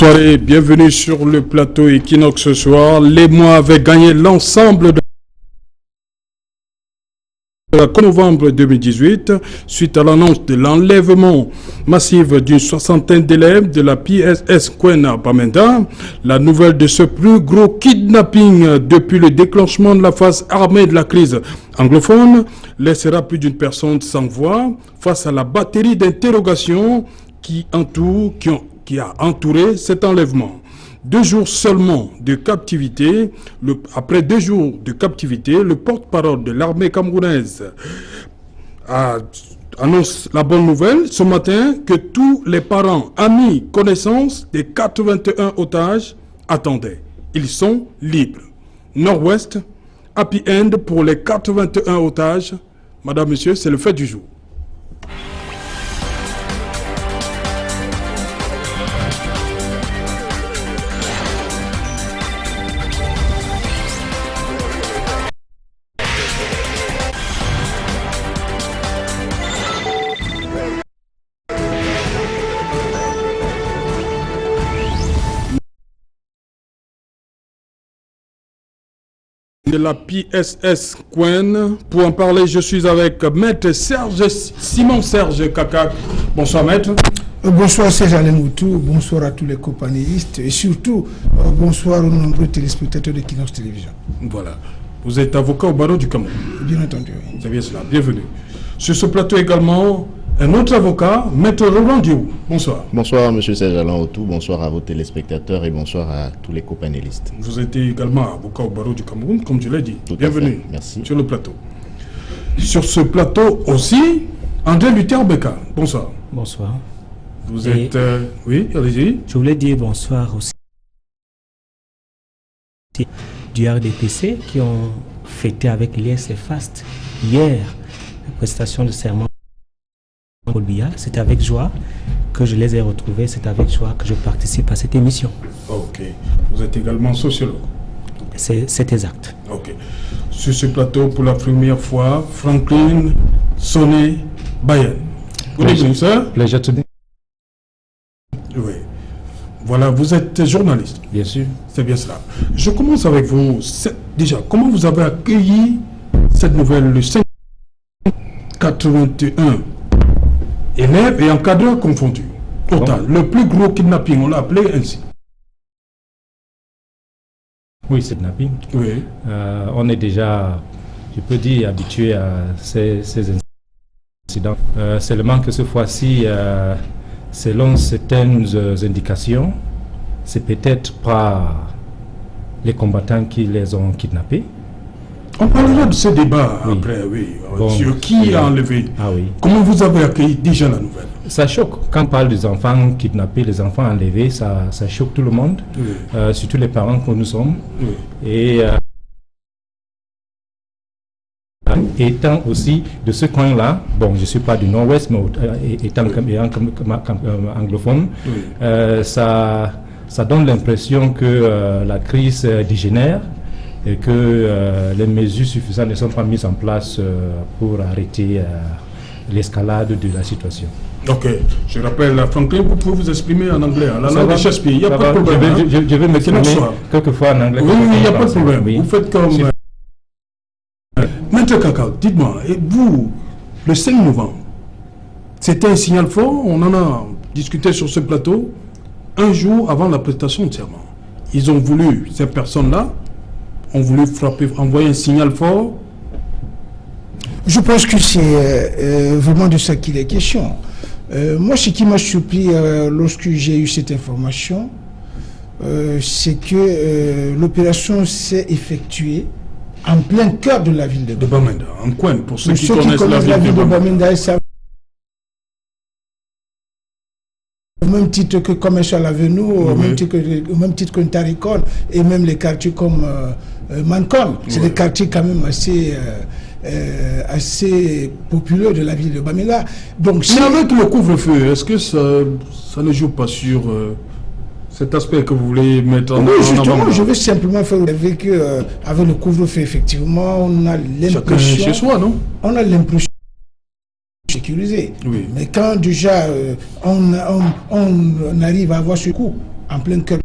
Bonsoir et bienvenue sur le plateau Equinox ce soir. Les mois avaient gagné l'ensemble de la novembre 2018 suite à l'annonce de l'enlèvement massif d'une soixantaine d'élèves de la PSS Kwena Bamenda. La nouvelle de ce plus gros kidnapping depuis le déclenchement de la phase armée de la crise anglophone laissera plus d'une personne sans voix face à la batterie d'interrogations qui a entouré cet enlèvement. 2 jours seulement de captivité, après 2 jours de captivité, le porte-parole de l'armée camerounaise annonce la bonne nouvelle ce matin que tous les parents, amis, connaissances des 81 otages attendaient. Ils sont libres. Nord-Ouest, happy end pour les 81 otages. Madame, Monsieur, c'est le fait du jour. De la PSS Kwena. Pour en parler, je suis avec Maître Simon Serge Kakak. Bonsoir Maître. Bonsoir Serge Alemoutou, bonsoir à tous les copanélistes et surtout bonsoir aux nombreux téléspectateurs de Equinox Télévision. Voilà. Vous êtes avocat au barreau du Cameroun. Bien entendu, oui. C'est bien cela. Bienvenue. Sur ce plateau également, un autre avocat, Maître Roland Diou. Bonsoir. Bonsoir Monsieur Serge Alemoutou, bonsoir à vos téléspectateurs et bonsoir à tous les copanélistes. Vous êtes également avocat au barreau du Cameroun, comme je l'ai dit. Tout Bienvenue. Merci. Sur le plateau. Sur ce plateau aussi, André Luther Beka. Bonsoir. Bonsoir. Vous êtes... oui, allez-y. Je voulais dire bonsoir aussi du RDPC qui ont fêté avec l'IS et FAST hier la prestation de serment. C'est avec joie que je les ai retrouvés, c'est avec joie que je participe à cette émission. Ok. Vous êtes également sociologue. C'est exact. Ok. Sur ce plateau, pour la première fois, Franklin Sonné Bayen. Good evening, sir. Pleasure to be. Oui. Voilà, vous êtes journaliste. Bien sûr. C'est bien cela. Je commence avec vous. Déjà, comment vous avez accueilli cette nouvelle, le 581 élèves et encadreurs confondus? Total. Bon. Le plus gros kidnapping, on l'a appelé ainsi. Oui, c'est kidnapping. Oui. On est déjà, je peux dire, habitué à ces incidents. Seulement que cette fois-ci, selon certaines indications, c'est peut-être pas les combattants qui les ont kidnappés. On parlera de ce débat après, oui. Bon, sur qui a enlevé. Ah oui. Comment vous avez accueilli déjà la nouvelle? Ça choque. Quand on parle des enfants kidnappés, les enfants enlevés, ça choque tout le monde, oui. Surtout les parents que nous sommes. Oui. Et étant aussi de ce coin-là, bon, je ne suis pas du Nord-Ouest, mais étant anglophone, oui. Ça donne l'impression que la crise dégénère et que les mesures suffisantes ne sont pas mises en place pour arrêter l'escalade de la situation. Ok, je rappelle, Franklin, vous pouvez vous exprimer en anglais, en langue de Shakespeare, il n'y a pas de problème. Je vais m'exprimer quelquefois en anglais. Oui, il n'y a pas de problème. Oui. Vous faites comme... Maître Kaka, dites-moi, et vous, le 5 novembre, c'était un signal fort, on en a discuté sur ce plateau, un jour avant la prestation de serment. Ils ont voulu, ces personnes-là, ont voulu frapper, envoyer un signal fort. Je pense que c'est vraiment de ça qu'il est question. Moi, ce qui m'a surpris lorsque j'ai eu cette information, c'est que l'opération s'est effectuée en plein cœur de la ville de Bamenda, en coin, pour ceux qui connaissent la ville de Bamenda. Au même titre que Commercial Avenue, au même titre que Ntarikon, et même les quartiers comme Mancon. C'est des quartiers quand même assez populeux de la ville de Bamenda. Donc, mais avec le couvre-feu, est-ce que ça ne joue pas sur cet aspect que vous voulez mettre en avant? Oui, justement, je veux simplement faire rêver qu'avec le couvre-feu, effectivement, on a l'impression... Chacun chez soi, non? On a l'impression sécurisé. Oui. Mais quand déjà on arrive à avoir ce coup en plein cœur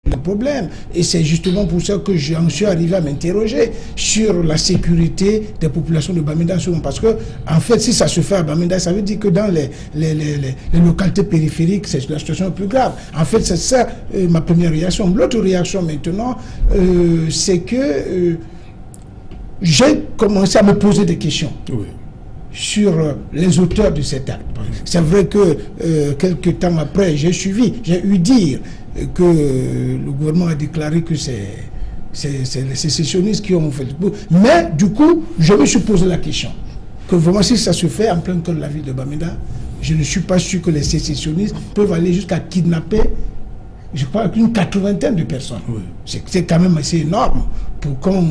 le problème. Et c'est justement pour ça que j'en suis arrivé à m'interroger sur la sécurité des populations de Bamenda. Parce que, en fait, si ça se fait à Bamenda, ça veut dire que dans les localités périphériques, c'est la situation plus grave. En fait, c'est ça ma première réaction. L'autre réaction maintenant, c'est que j'ai commencé à me poser des questions. Oui. Sur les auteurs de cet acte. C'est vrai que quelques temps après, j'ai eu dire que le gouvernement a déclaré que c'est les sécessionnistes qui ont fait le coup. Mais du coup, je me suis posé la question que vraiment si ça se fait en plein cœur de la ville de Bamenda, je ne suis pas sûr que les sécessionnistes peuvent aller jusqu'à kidnapper, je crois, une 80aine de personnes. Oui. C'est quand même assez énorme pour qu'on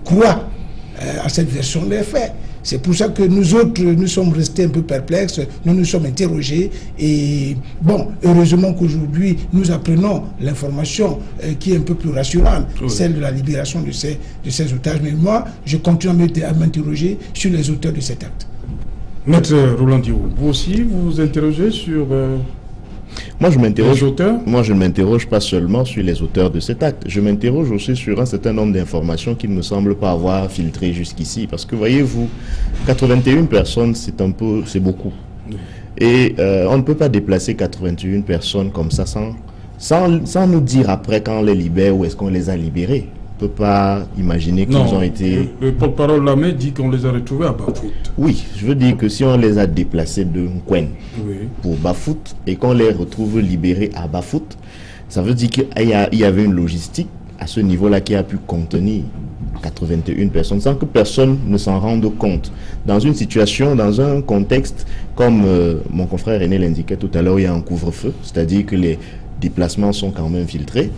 croie à cette version des faits. C'est pour ça que nous autres, nous sommes restés un peu perplexes, nous nous sommes interrogés et bon, heureusement qu'aujourd'hui, nous apprenons l'information qui est un peu plus rassurante, oui. Celle de la libération de ces otages. Mais moi, je continue à m'interroger sur les auteurs de cet acte. Maître Roland Diou, vous aussi, vous vous interrogez sur... Moi, je m'interroge. Les auteurs ? Moi, je ne m'interroge pas seulement sur les auteurs de cet acte. Je m'interroge aussi sur un certain nombre d'informations qui ne me semblent pas avoir filtré jusqu'ici. Parce que, voyez-vous, 81 personnes, c'est beaucoup. Et on ne peut pas déplacer 81 personnes comme ça sans nous dire après quand on les libère ou est-ce qu'on les a libérés. On ne peut pas imaginer qu'ils ont été... Le porte-parole Lamé dit qu'on les a retrouvés à Bafout. Oui, je veux dire que si on les a déplacés de Nkwen pour Bafout et qu'on les retrouve libérés à Bafout, ça veut dire qu'il y avait une logistique à ce niveau-là qui a pu contenir 81 personnes sans que personne ne s'en rende compte. Dans une situation, dans un contexte, comme mon confrère René l'indiquait tout à l'heure, il y a un couvre-feu, c'est-à-dire que les déplacements sont quand même filtrés.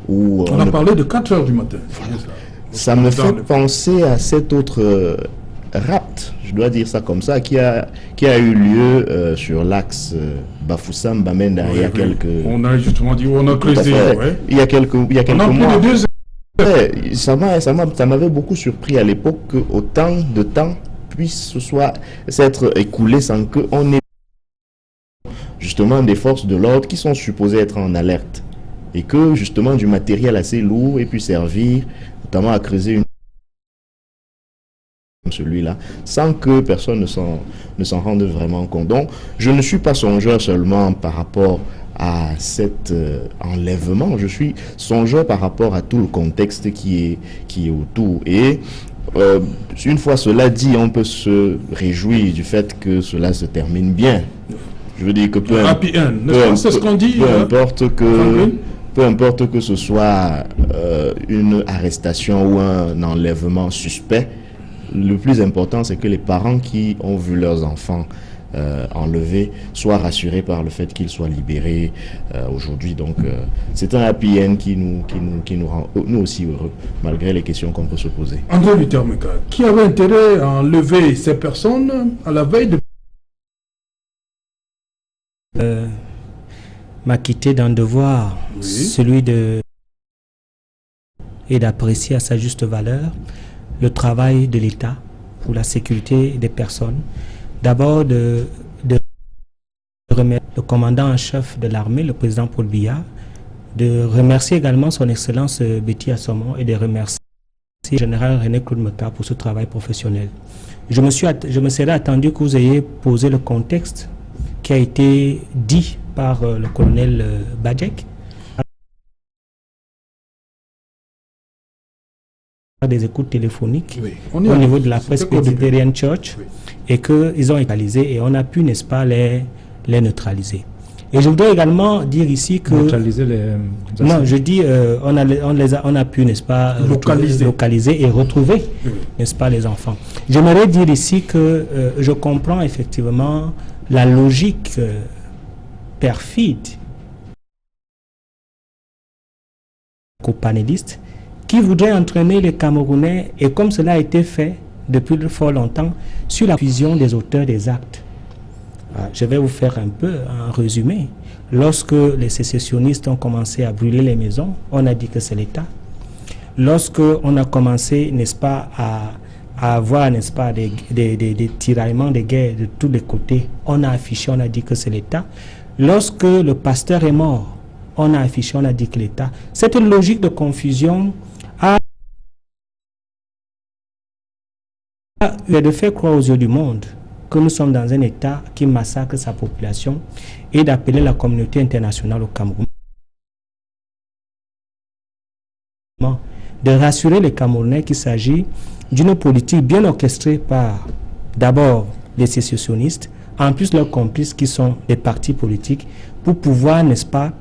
On a parlé de 4 heures du matin. Voilà. Ça me fait penser à cet autre rapt, je dois dire ça comme ça, qui a eu lieu sur l'axe Bafoussam-Bamenda il y a quelques... On a justement dit où on a creusé. Il y a quelques mois. Plus de 2 heures. Ça m'avait beaucoup surpris à l'époque qu'autant de temps puisse s'être écoulé sans qu'on ait justement des forces de l'ordre qui sont supposées être en alerte. Et que justement du matériel assez lourd ait pu servir notamment à creuser une comme celui-là, sans que personne ne s'en rende vraiment compte. Donc, je ne suis pas songeur seulement par rapport à cet enlèvement, je suis songeur par rapport à tout le contexte qui est autour. Et une fois cela dit, on peut se réjouir du fait que cela se termine bien. Je veux dire que peu importe que ce soit une arrestation ou un enlèvement suspect, le plus important c'est que les parents qui ont vu leurs enfants enlevés soient rassurés par le fait qu'ils soient libérés aujourd'hui. Donc c'est un happy end qui nous rend nous aussi heureux, malgré les questions qu'on peut se poser. André Luther Meka, qui avait intérêt à enlever ces personnes à la veille de... m'acquitter d'un devoir, celui et d'apprécier à sa juste valeur le travail de l'État pour la sécurité des personnes. D'abord de remercier le commandant en chef de l'armée, le président Paul Biya, de remercier également son Excellence Betty Assomo et de remercier le général René Claude Meka pour ce travail professionnel. Je me serais attendu que vous ayez posé le contexte qui a été dit par le colonel Badjek, des écoutes téléphoniques au niveau de la Presbyterian Church et qu'ils ont égalisé et on a pu, n'est-ce pas, les neutraliser. Et je voudrais également dire ici que... Neutraliser les... Non, je dis, on a pu, n'est-ce pas, localiser et retrouver, n'est-ce pas, les enfants. J'aimerais dire ici que je comprends effectivement la logique perfide aux panélistes qui voudraient entraîner les Camerounais, et comme cela a été fait depuis fort longtemps, sur la fusion des auteurs des actes. Je vais vous faire un peu un résumé. Lorsque les sécessionnistes ont commencé à brûler les maisons, on a dit que c'est l'État. Lorsque on a commencé, n'est-ce pas, à avoir, n'est-ce pas, des tiraillements, des guerres de tous les côtés, on a affiché, on a dit que c'est l'État. Lorsque le pasteur est mort, on a affiché, on a dit que l'État... Cette logique de confusion a de faire croire aux yeux du monde que nous sommes dans un État qui massacre sa population et d'appeler la communauté internationale au Cameroun de rassurer les Camerounais qu'il s'agit d'une politique bien orchestrée par d'abord les sécessionnistes, en plus leurs complices qui sont des partis politiques, pour pouvoir, n'est-ce pas,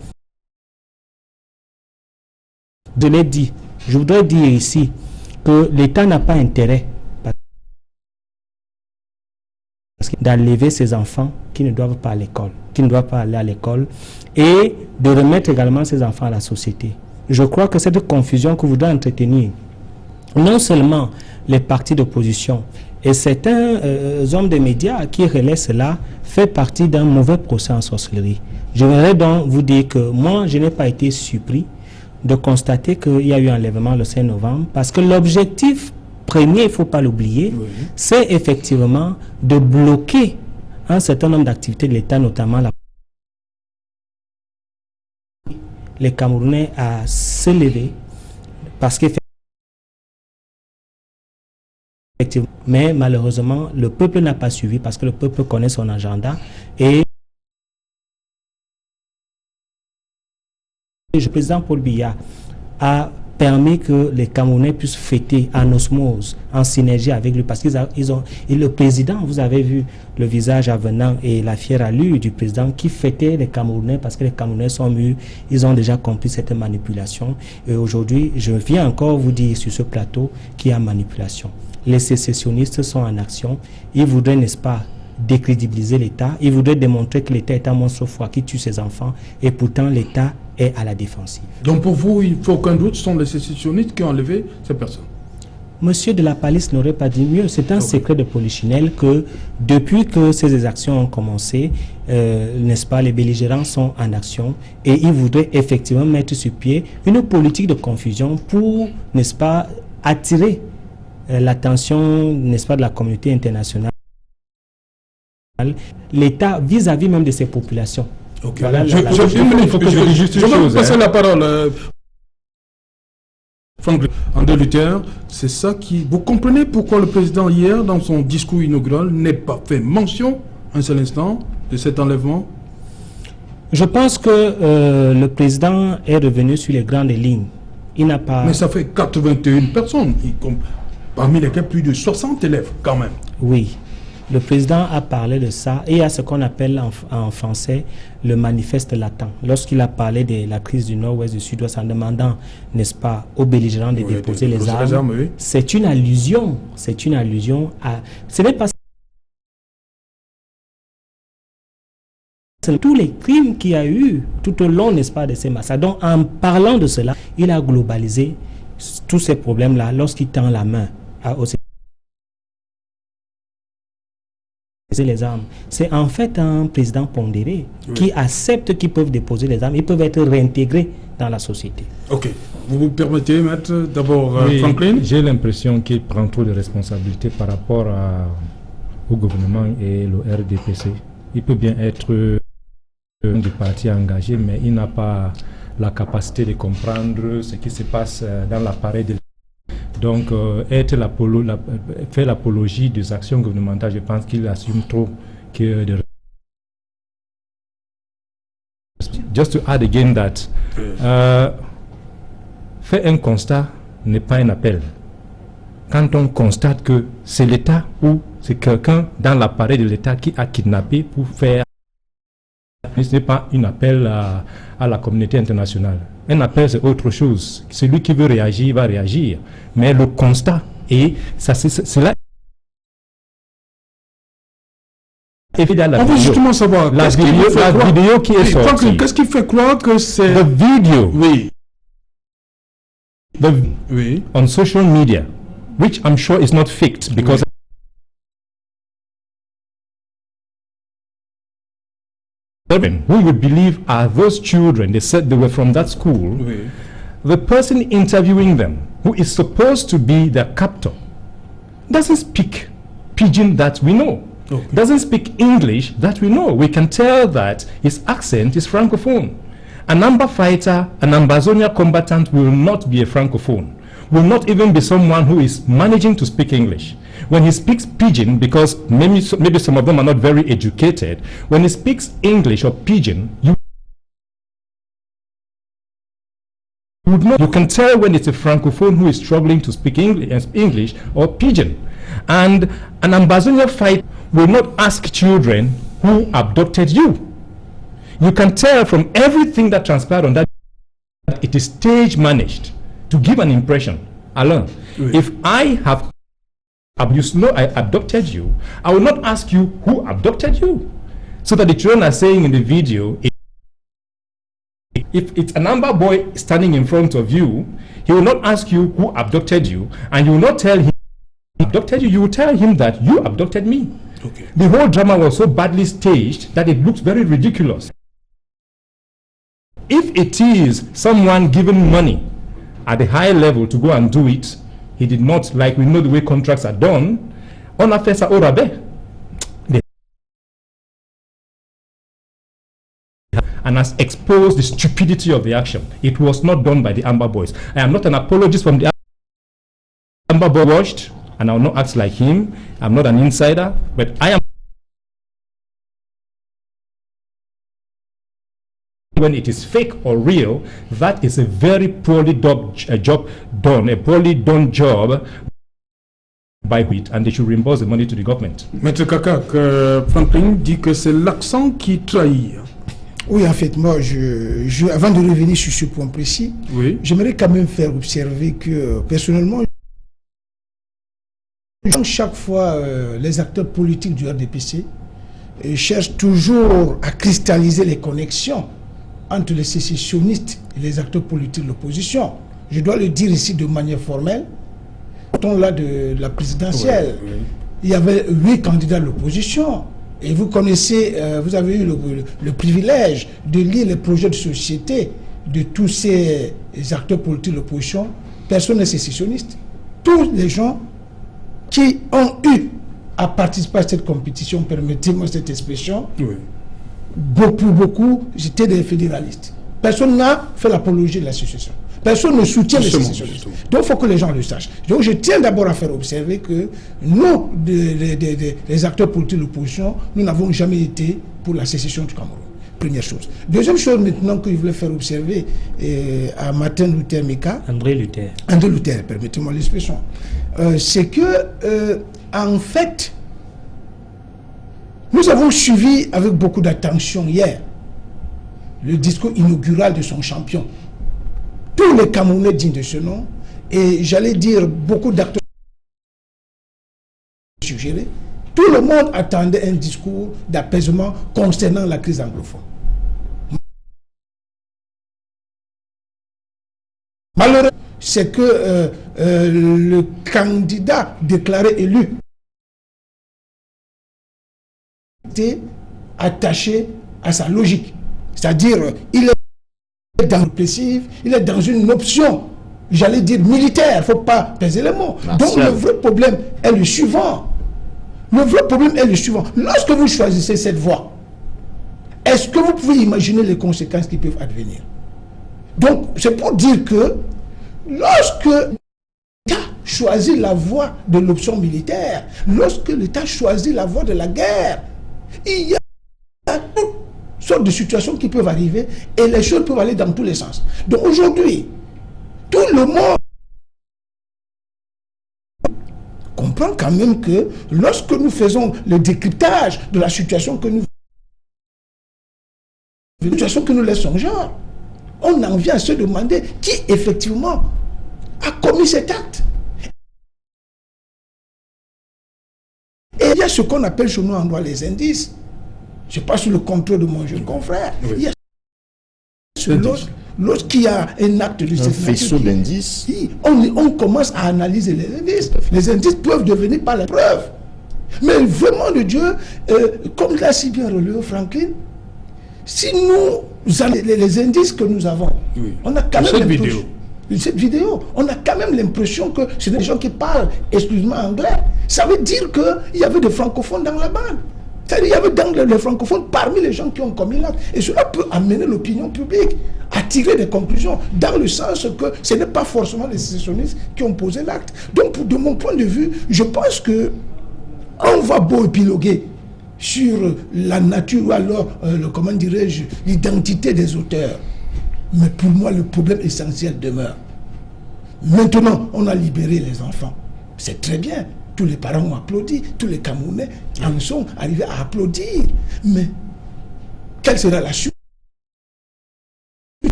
je l'ai dit, je voudrais dire ici que l'État n'a pas intérêt d'enlever ses enfants qui ne doivent pas à l'école, qui ne doivent pas aller à l'école, et de remettre également ces enfants à la société. Je crois que cette confusion que voudrait entretenir non seulement les partis d'opposition et certains hommes des médias qui relaient cela fait partie d'un mauvais procès en sorcellerie. Je voudrais donc vous dire que moi, je n'ai pas été surpris de constater qu'il y a eu enlèvement le 5 novembre parce que l'objectif premier, il ne faut pas l'oublier, c'est effectivement de bloquer un certain nombre d'activités de l'État, notamment les Camerounais à se lever parce qu'effectivement, mais malheureusement, le peuple n'a pas suivi parce que le peuple connaît son agenda et le président Paul Biya a permis que les Camerounais puissent fêter en osmose, en synergie avec lui, parce et le président, vous avez vu le visage avenant et la fière allure du président qui fêtait les Camerounais, parce que les Camerounais sont mûrs, ils ont déjà compris cette manipulation. Et aujourd'hui, je viens encore vous dire sur ce plateau qu'il y a manipulation. Les sécessionnistes sont en action, ils voudraient, n'est-ce pas, décrédibiliser l'État, ils voudraient démontrer que l'État est un monstre froid qui tue ses enfants, et pourtant l'État est à la défensive. Donc pour vous, il ne faut aucun doute, ce sont les sécessionnistes qui ont enlevé ces personnes. Monsieur de la Palisse n'aurait pas dit mieux. C'est un secret de polichinelle que depuis que ces exactions ont commencé, n'est-ce pas, les belligérants sont en action et ils voudraient effectivement mettre sur pied une politique de confusion pour, n'est-ce pas, attirer l'attention, n'est-ce pas, de la communauté internationale, l'État vis-à-vis même de ses populations. Okay. Voilà, je vais passer la parole. Franck André Luther, c'est ça qui... Vous comprenez pourquoi le président hier, dans son discours inaugural, n'est pas fait mention, un seul instant, de cet enlèvement? Je pense que le président est revenu sur les grandes lignes. Il n'a pas... Mais ça fait 81 personnes, parmi lesquelles plus de 60 élèves, quand même. Oui. Le président a parlé de ça et il y a ce qu'on appelle en français le manifeste latent. Lorsqu'il a parlé de la crise du nord-ouest, du sud-ouest en demandant, n'est-ce pas, aux belligérants de déposer les armes, oui. C'est une allusion à... Ce n'est pas tous les crimes qu'il y a eu tout au long, n'est-ce pas, de ces massacres. Donc en parlant de cela, il a globalisé tous ces problèmes-là lorsqu'il tend la main aux les armes. C'est en fait un président pondéré qui accepte qu'ils peuvent déposer les armes, ils peuvent être réintégrés dans la société. Ok. Vous vous permettez, maître, d'abord Franklin? J'ai l'impression qu'il prend trop de responsabilités par rapport au gouvernement et le RDPC. Il peut bien être du parti engagé, mais il n'a pas la capacité de comprendre ce qui se passe dans l'appareil de donc, faire l'apologie des actions gouvernementales, je pense qu'il assume trop que de... Just to add again that, faire un constat n'est pas un appel. Quand on constate que c'est l'État ou c'est quelqu'un dans l'appareil de l'État qui a kidnappé pour faire... Ce n'est pas un appel à la communauté internationale. Un appel, c'est autre chose. Celui qui veut réagir, va réagir. Mais le constat, et ça, c'est là... On veut justement savoir la vidéo qui est sortie. Qu'est-ce qui fait croire que c'est... The video. Oui. On social media, which I'm sure is not faked, because... Who would believe are those children? They said they were from that school. The person interviewing them, who is supposed to be the captor, doesn't speak pidgin that we know. Doesn't speak English that we know. We can tell that his accent is francophone. An Amba fighter, an Ambazonia combatant will not be a Francophone, will not even be someone who is managing to speak English. When he speaks Pidgin, because maybe some of them are not very educated, when he speaks English or Pidgin, you would know, you can tell when it's a Francophone who is struggling to speak English or Pidgin. And an Ambazonia fight will not ask children who abducted you. You can tell from everything that transpired on that it is stage managed to give an impression. Alain, if I have I abducted you, I will not ask you who abducted you. So that the children are saying in the video, if it's an Amba boy standing in front of you, he will not ask you who abducted you, and you will not tell him who abducted you, you will tell him that you abducted me. Okay. The whole drama was so badly staged that it looks very ridiculous. If it is someone given money at a high level to go and do it, he did not, like we know the way contracts are done, on affaires orabe. And has exposed the stupidity of the action. It was not done by the Amba boys. I am not an apologist from the Amba boy watched, and I will not act like him. I'm not an insider, but I am. When it is fake or real, that is a very poorly done job by WIT, and they should reimburse the money to the government. Maître Kakak, Franklin dit que c'est l'accent qui trahit. Oui, en fait, moi, avant de revenir sur ce point précis, j'aimerais quand même faire observer que, personnellement, chaque fois, les acteurs politiques du RDPC cherchent toujours à cristalliser les connexions entre les sécessionnistes et les acteurs politiques de l'opposition. Je dois le dire ici de manière formelle. Là de la présidentielle, il y avait 8 candidats de l'opposition. Et vous connaissez, vous avez eu le privilège de lire les projets de société de tous ces acteurs politiques de l'opposition. Personne n'est sécessionniste. Tous les gens qui ont eu à participer à cette compétition, permettez-moi cette expression, beaucoup, j'étais des fédéralistes. Personne n'a fait l'apologie de la sécession. Personne ne soutient les sécessionnistes. Donc il faut que les gens le sachent. Donc je tiens d'abord à faire observer que nous, les acteurs politiques de l'opposition, nous n'avons jamais été pour la sécession du Cameroun. Première chose. Deuxième chose maintenant que je voulais faire observer à Martin Luther Mika. André Luther, permettez-moi l'expression. C'est que, en fait, nous avons suivi avec beaucoup d'attention hier le discours inaugural de son champion. Tous les Camerounais dignes de ce nom, et j'allais dire beaucoup d'acteurs suggérés, tout le monde attendait un discours d'apaisement concernant la crise anglophone. Malheureusement, c'est que le candidat déclaré élu était attaché à sa logique. C'est-à-dire, il est dans l'oppressive, il est dans une option, j'allais dire militaire, il ne faut pas peser les mots. Donc le vrai problème est le suivant. Lorsque vous choisissez cette voie, est-ce que vous pouvez imaginer les conséquences qui peuvent advenir? Donc, c'est pour dire que lorsque l'État choisit la voie de l'option militaire, lorsque l'État choisit la voie de la guerre, il y a toutes sortes de situations qui peuvent arriver et les choses peuvent aller dans tous les sens. Donc aujourd'hui, tout le monde comprend quand même que lorsque nous faisons le décryptage de la situation que nous laissons genre, on en vient à se demander qui effectivement a commis cet acte. Et il y a ce qu'on appelle chez nous en droit les indices. Je ne sais pas sous le contrôle de mon jeune confrère. Il y a lorsqu'il y a un acte de cette faisceau d'indices. On commence à analyser les indices. Les indices peuvent devenir par la preuve. Mais vraiment de Dieu, comme l'a si bien relevé Franklin, si nous avons les indices que nous avons, on a quand même cette vidéo, on a quand même l'impression que c'est des gens qui parlent exclusivement anglais. Ça veut dire qu'il y avait des francophones dans la bande. C'est-à-dire qu'il y avait dans les francophones parmi les gens qui ont commis l'acte. Et cela peut amener l'opinion publique à tirer des conclusions, dans le sens que ce n'est pas forcément les sécessionnistes qui ont posé l'acte. Donc, de mon point de vue, je pense que on va beau épiloguer sur la nature ou alors, comment dirais-je, l'identité des auteurs. Mais pour moi, le problème essentiel demeure. Maintenant, on a libéré les enfants. C'est très bien. Tous les parents ont applaudi, tous les Camerounais en sont arrivés à applaudir. Mais quelle sera la suite?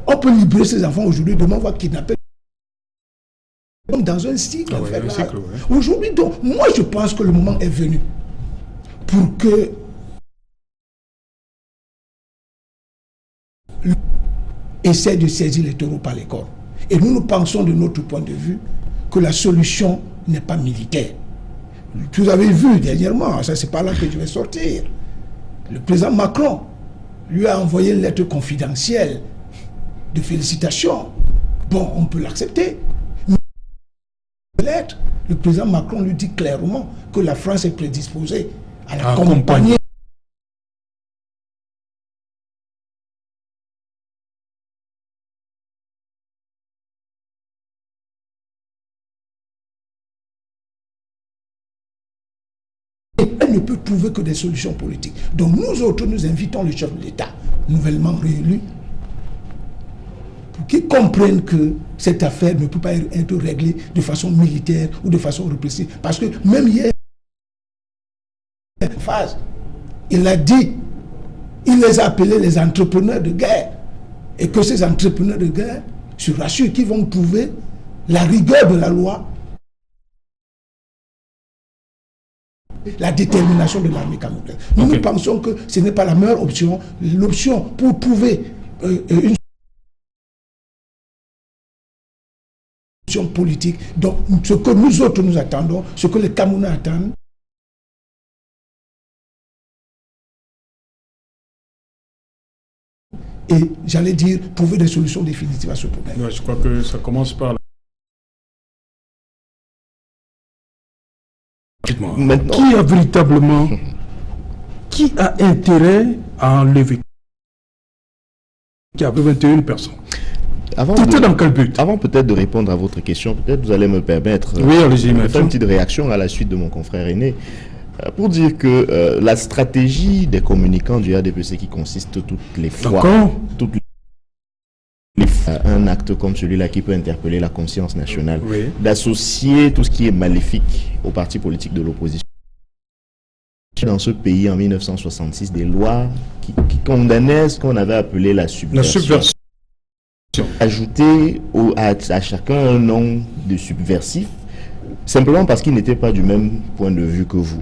On peut libérer ces enfants aujourd'hui, demain on va kidnapper dans un cycle infernal. Aujourd'hui, donc, moi je pense que le moment est venu pour que essaie de saisir les taureaux par les cornes. Et nous pensons de notre point de vue que la solution n'est pas militaire. Vous avez vu dernièrement, ça c'est par là que je vais sortir, le président Macron lui a envoyé une lettre confidentielle de félicitations. Bon, on peut l'accepter. Mais lettre, le président Macron lui dit clairement que la France est prédisposée à l'accompagner. Elle ne peut trouver que des solutions politiques. Donc nous autres, nous invitons le chef de l'État, nouvellement réélu, pour qu'ils comprennent que cette affaire ne peut pas être réglée de façon militaire ou de façon répressive. Parce que même hier, il a dit, il les a appelés les entrepreneurs de guerre. Et que ces entrepreneurs de guerre se rassurent qu'ils vont trouver la rigueur de la loi, la détermination de l'armée camerounaise. Nous pensons que ce n'est pas la meilleure option. L'option pour trouver une solution politique. Donc, ce que nous autres nous attendons, ce que les Camerounais attendent, et j'allais dire, trouver des solutions définitives à ce problème. Ouais, je crois que ça commence par Maintenant, qui a véritablement, qui a intérêt à enlever, qui a 21 personnes. C'était dans quel but? Avant peut-être de répondre à votre question, peut-être vous allez me permettre de faire une petite réaction à la suite de mon confrère aîné, pour dire que la stratégie des communicants du RDPC qui consiste toutes les fois, un acte comme celui-là qui peut interpeller la conscience nationale, d'associer tout ce qui est maléfique aux partis politiques de l'opposition. Dans ce pays, en 1966, des lois qui condamnaient ce qu'on avait appelé la subversion. Ajouter à chacun un nom de subversif, simplement parce qu'il n'était pas du même point de vue que vous.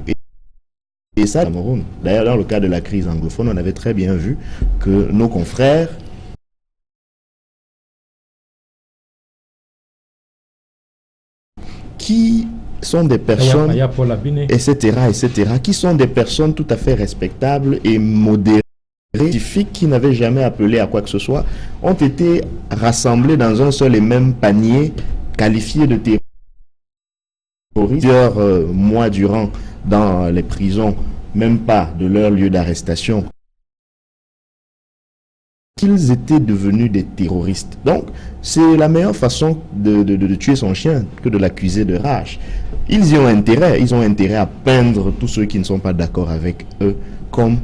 Et ça, Cameroun. D'ailleurs, dans le cas de la crise anglophone, on avait très bien vu que nos confrères qui sont des personnes, etc., qui sont des personnes tout à fait respectables et modérées, qui n'avaient jamais appelé à quoi que ce soit, ont été rassemblés dans un seul et même panier, qualifiés de terroristes. Plusieurs mois durant dans les prisons, même pas de leur lieu d'arrestation, qu'ils étaient devenus des terroristes. Donc, c'est la meilleure façon de tuer son chien que de l'accuser de rage. Ils ont intérêt à peindre tous ceux qui ne sont pas d'accord avec eux comme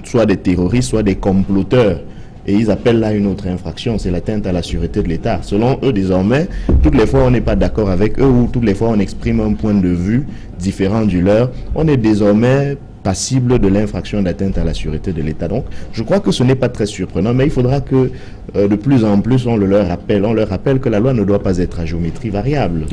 soit des terroristes, soit des comploteurs. Et ils appellent là une autre infraction, c'est l'atteinte à la sûreté de l'État. Selon eux, désormais, toutes les fois on n'est pas d'accord avec eux ou toutes les fois on exprime un point de vue différent du leur, on est désormais passible de l'infraction d'atteinte à la sûreté de l'État. Donc, je crois que ce n'est pas très surprenant, mais il faudra que de plus en plus on leur rappelle que la loi ne doit pas être à géométrie variable.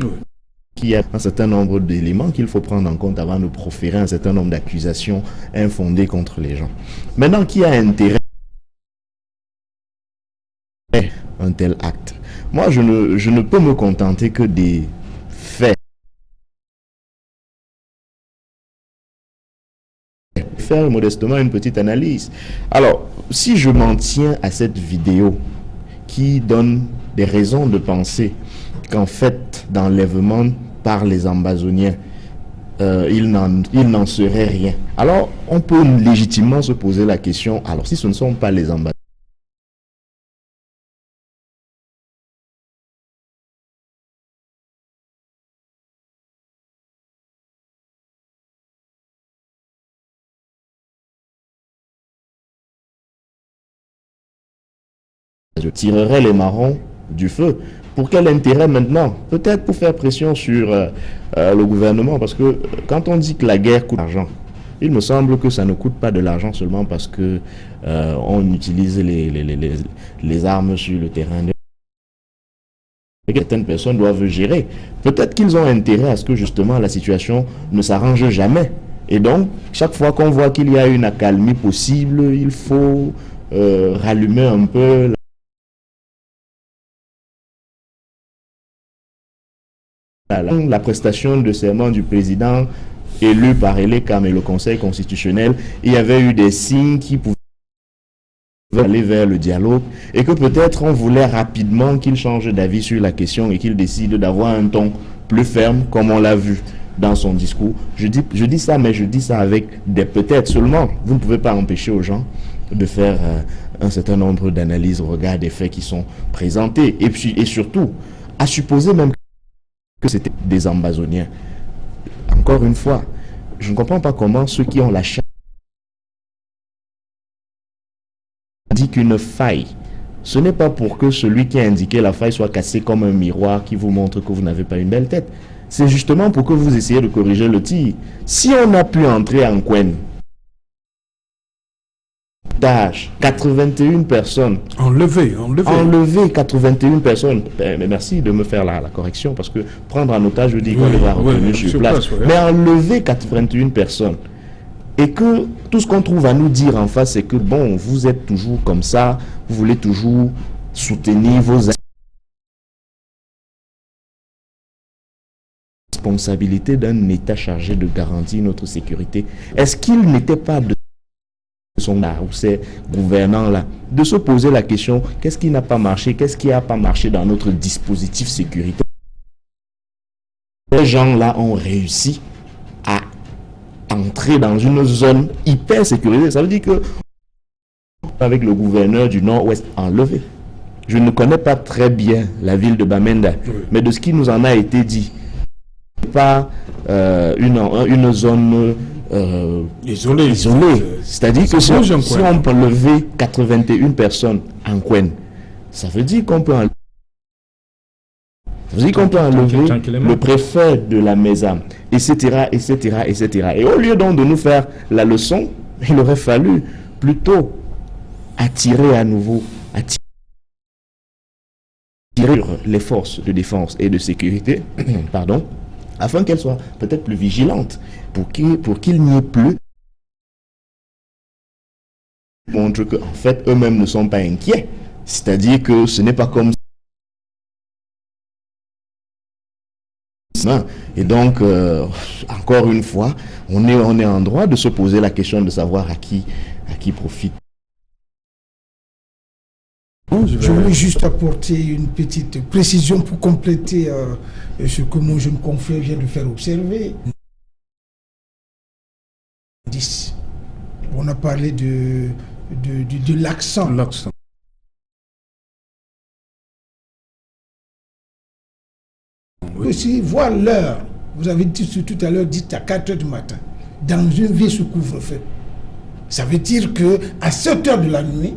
Qu'il y a un certain nombre d'éléments qu'il faut prendre en compte avant de proférer un certain nombre d'accusations infondées contre les gens. Maintenant, qui a intérêt à un tel acte? Moi, je ne peux me contenter que des faits. Faire modestement une petite analyse. Alors, si je m'en tiens à cette vidéo qui donne des raisons de penser qu'en fait, d'enlèvement par les Ambazoniens, il n'en serait rien. Alors, on peut légitimement se poser la question, alors si ce ne sont pas les ambassadeurs, je tirerai les marrons du feu. Pour quel intérêt maintenant? Peut-être pour faire pression sur le gouvernement, parce que quand on dit que la guerre coûte de l'argent, il me semble que ça ne coûte pas de l'argent seulement parce que on utilise les armes sur le terrain. Certaines personnes doivent gérer. Peut-être qu'ils ont intérêt à ce que justement la situation ne s'arrange jamais. Et donc, chaque fois qu'on voit qu'il y a une accalmie possible, il faut rallumer un peu la prestation de serment du président élu par ELECAM et le Conseil constitutionnel. Il y avait eu des signes qui pouvaient aller vers le dialogue et que peut-être on voulait rapidement qu'il change d'avis sur la question et qu'il décide d'avoir un ton plus ferme comme on l'a vu dans son discours. Je dis ça, mais je dis ça avec des peut-être seulement. Vous ne pouvez pas empêcher aux gens de faire un certain nombre d'analyses au regard des faits qui sont présentés. Et puis, et surtout, à supposer même que c'était des Ambazoniens. Encore une fois, je ne comprends pas comment ceux qui ont la chance dit qu'une faille, ce n'est pas pour que celui qui a indiqué la faille soit cassé comme un miroir qui vous montre que vous n'avez pas une belle tête. C'est justement pour que vous essayiez de corriger le tir. Si on a pu entrer en Kwen, 81 personnes. Enlevé 81 personnes. Mais merci de me faire la correction, parce que prendre en otage, je dis qu'on les a retenus sur place. Mais enlever 81 personnes. Et que tout ce qu'on trouve à nous dire en face, c'est que bon, vous êtes toujours comme ça, vous voulez toujours soutenir vos responsabilités d'un État chargé de garantir notre sécurité. Est-ce qu'il n'était pas de ou ces gouvernants-là, de se poser la question, qu'est-ce qui n'a pas marché, qu'est-ce qui n'a pas marché dans notre dispositif sécuritaire? Ces gens-là ont réussi à entrer dans une zone hyper sécurisée. Ça veut dire que avec le gouverneur du Nord-Ouest enlevé. Je ne connais pas très bien la ville de Bamenda, mais de ce qui nous en a été dit, pas une zone isolée. C'est-à-dire que si on peut lever 81 personnes en Kwen, ça veut dire qu'on peut enlever le préfet de la Mesa, etc., etc., etc. Et au lieu donc de nous faire la leçon, il aurait fallu plutôt attirer à nouveau, les forces de défense et de sécurité, pardon, afin qu'elles soient peut-être plus vigilantes, pour qu'il n'y ait plus, montre qu'en fait eux-mêmes ne sont pas inquiets. C'est-à-dire que ce n'est pas comme ça. Et donc, encore une fois, on est en droit de se poser la question de savoir à qui profite. Je voulais juste apporter une petite précision pour compléter ce que mon jeune confrère vient de faire observer. On a parlé de l'accent. Aussi, voir l'heure. Vous avez dit tout à l'heure, dites à 4 h du matin. Dans une ville sous couvre-feu. Ça veut dire qu'à 7 h de la nuit,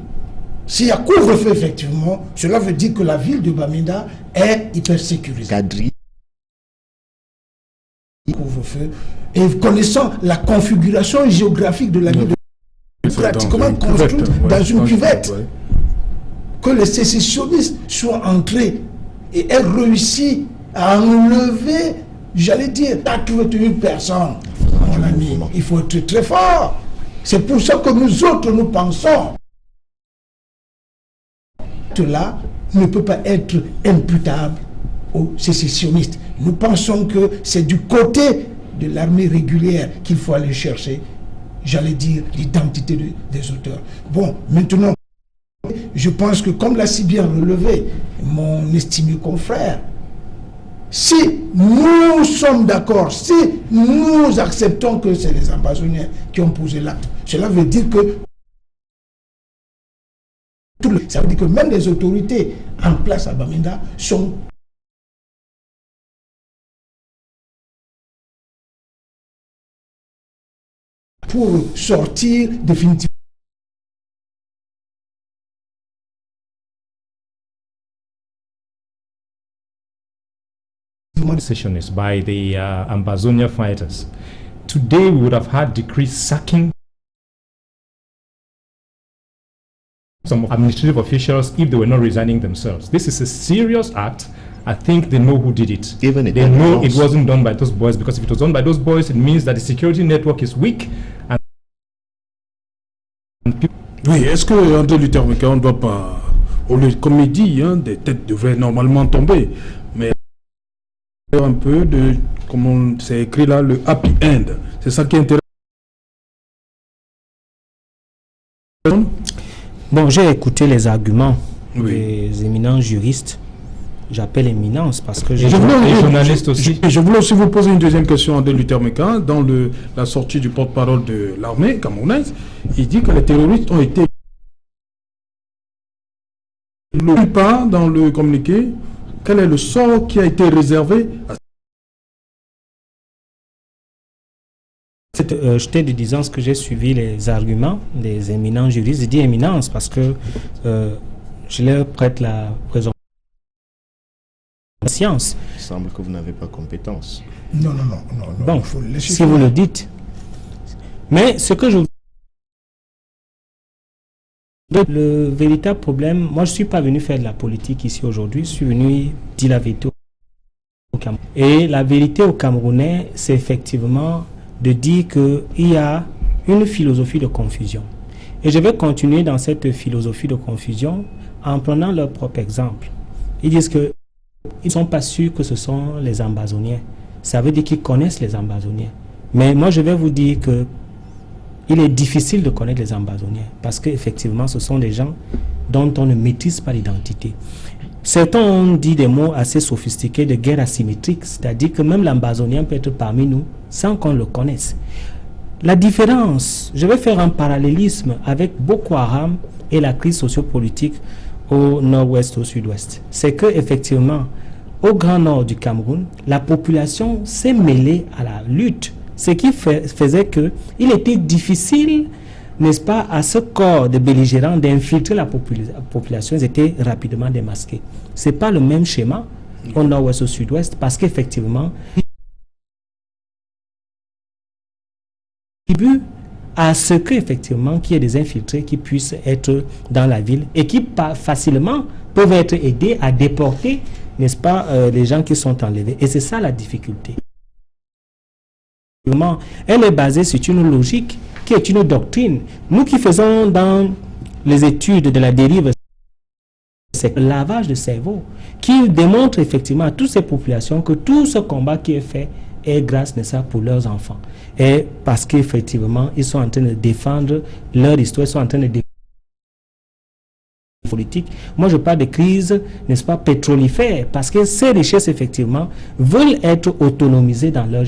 s'il y a couvre-feu, effectivement, cela veut dire que la ville de Bamenda est hyper sécurisée. Couvre-feu. Et connaissant la configuration géographique de la ville de Bamenda, pratiquement construite dans une cuvette, que les sécessionnistes soient entrés et aient réussi à enlever, j'allais dire, 81 personnes. Mon ami, il faut être très fort. C'est pour ça que nous autres, nous pensons cela ne peut pas être imputable aux sécessionnistes. Nous pensons que c'est du côté de l'armée régulière qu'il faut aller chercher, j'allais dire, l'identité des auteurs. Bon, maintenant, je pense que comme l'a si bien relevé mon estimé confrère, Si nous sommes d'accord, si nous acceptons que c'est les Ambazoniens qui ont posé l'acte, cela veut dire que ça veut dire que même les autorités en place à Bamenda sont pour sortir définitivement. Secessionists by the Ambazonia fighters. Today we would have had decrees sacking some administrative officials if they were not resigning themselves. This is a serious act. I think they know who did it. Even they know it wasn't done by those boys, because if it was done by those boys, it means that the security network is weak. And oui, est-ce que André Luther Meka, on ne doit pas, comme il dit, hein, des têtes devraient normalement tomber, mais un peu de, comme c'est écrit là, le happy end. C'est ça qui est intéressant. Bon, j'ai écouté les arguments des éminents juristes. J'appelle éminence parce que je voulais aussi vous poser une deuxième question, André Luther Meka. Dans la sortie du porte-parole de l'armée camerounaise, il dit que les terroristes ont été pas dans le communiqué. Quel est le sort qui a été réservé à j'étais de disant que j'ai suivi les arguments des éminents juristes. Je dis éminence parce que je leur prête la présence. Science. Il semble que vous n'avez pas compétence. Non. Bon, si vous le dites. Mais ce que je... Le véritable problème, moi je ne suis pas venu faire de la politique ici aujourd'hui, je suis venu dire la vérité au Cameroun. Et la vérité au Camerounais, c'est effectivement de dire qu'il y a une philosophie de confusion. Et je vais continuer dans cette philosophie de confusion en prenant leur propre exemple. Ils disent que ils ne sont pas sûrs que ce sont les Ambazoniens. Ça veut dire qu'ils connaissent les Ambazoniens. Mais moi, je vais vous dire que il est difficile de connaître les Ambazoniens parce qu'effectivement, ce sont des gens dont on ne maîtrise pas l'identité. Certains ont dit des mots assez sophistiqués de guerre asymétrique, c'est-à-dire que même l'Ambazonien peut être parmi nous sans qu'on le connaisse. La différence, je vais faire un parallélisme avec Boko Haram et la crise sociopolitique au nord-ouest, au sud-ouest. C'est que effectivement, au grand nord du Cameroun, la population s'est mêlée à la lutte, ce qui faisait que il était difficile, n'est-ce pas, à ce corps de belligérants d'infiltrer la population. Ils étaient rapidement démasqués. C'est pas le même schéma au nord-ouest, au sud-ouest, parce qu'effectivement, à ce qu'effectivement qu'il y ait des infiltrés qui puissent être dans la ville et qui facilement peuvent être aidés à déporter, n'est-ce pas, les gens qui sont enlevés. Et c'est ça la difficulté. Elle est basée sur une logique qui est une doctrine. Nous qui faisons dans les études de la dérive, c'est le lavage de cerveau qui démontre effectivement à toutes ces populations que tout ce combat qui est fait est grâce, n'est-ce pas, pour leurs enfants. Et parce qu'effectivement, ils sont en train de défendre leur histoire, ils sont en train de défendre la politique. Moi, je parle de crise, n'est-ce pas, pétrolifère, parce que ces richesses, effectivement, veulent être autonomisées dans leur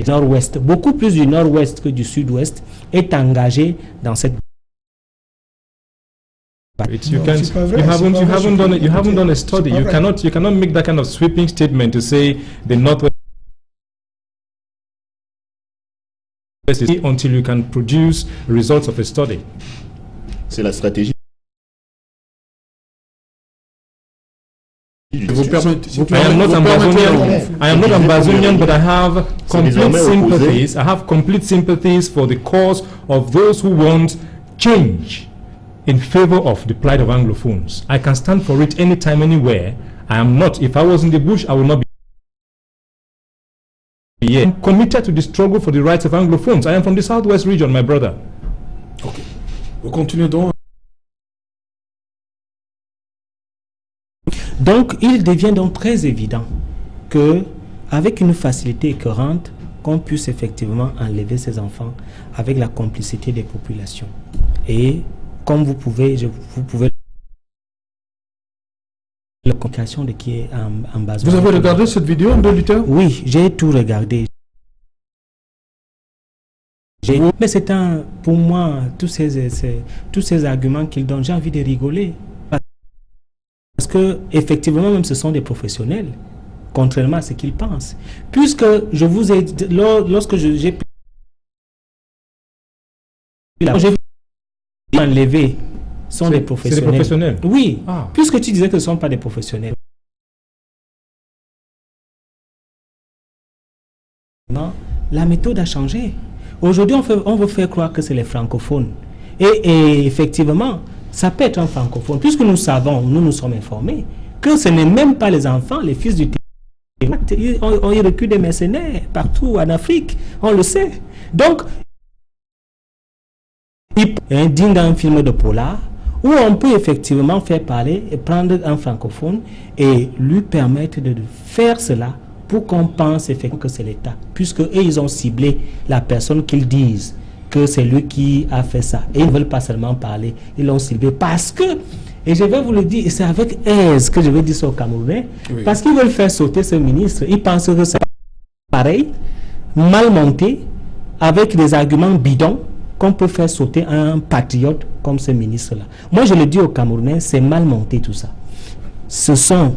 nord-ouest. Beaucoup plus du nord-ouest que du sud-ouest est engagé dans cette you haven't done a study. You cannot make that kind of sweeping statement to say the Northwest until you can produce results of a study. C'est la stratégie. I am not Ambazonian, but I have complete sympathies. I have complete sympathies for the cause of those who want change in favor of the plight of Anglophones. I can stand for it anytime, anywhere. I am not. If I was in the bush, I would not be here. I'm committed to the struggle for the rights of Anglophones. I am from the Southwest region, my brother. Ok. Vous continuez donc. Donc, il devient donc très évident que, avec une facilité écœurante, qu'on puisse effectivement enlever ces enfants avec la complicité des populations. Et comme vous pouvez la communication de qui est en base. Vous avez regardé cette vidéo de Luther? Oui, j'ai tout regardé. Mais c'est pour moi, tous ces arguments qu'ils donnent, j'ai envie de rigoler. Parce que effectivement, même ce sont des professionnels, contrairement à ce qu'ils pensent. Puisque je vous ai dit, lorsque j'ai enlevé, sont des professionnels. C'est des professionnels? Oui, Ah. puisque tu disais que ce ne sont pas des professionnels. Non, la méthode a changé. Aujourd'hui, on veut faire croire que c'est les francophones. Et effectivement, ça peut être un francophone, puisque nous savons, nous sommes informés, que ce n'est même pas les enfants, les fils du terroir. On y recule des mercenaires partout en Afrique, on le sait. Donc, il est digne d'un film de polar, où on peut effectivement faire parler et prendre un francophone et lui permettre de faire cela pour qu'on pense effectivement que c'est l'État, puisque eux, ils ont ciblé la personne qu'ils disent que c'est lui qui a fait ça. Et ils ne veulent pas seulement parler, ils l'ont ciblé parce que, et je vais vous le dire, et c'est avec aise que je vais dire ça aux Camerounais, oui. Parce qu'ils veulent faire sauter ce ministre. Ils pensent que c'est pareil, mal monté, avec des arguments bidons, qu'on peut faire sauter un patriote comme ce ministre-là. Moi, je le dis aux Camerounais, c'est mal monté tout ça. Ce sont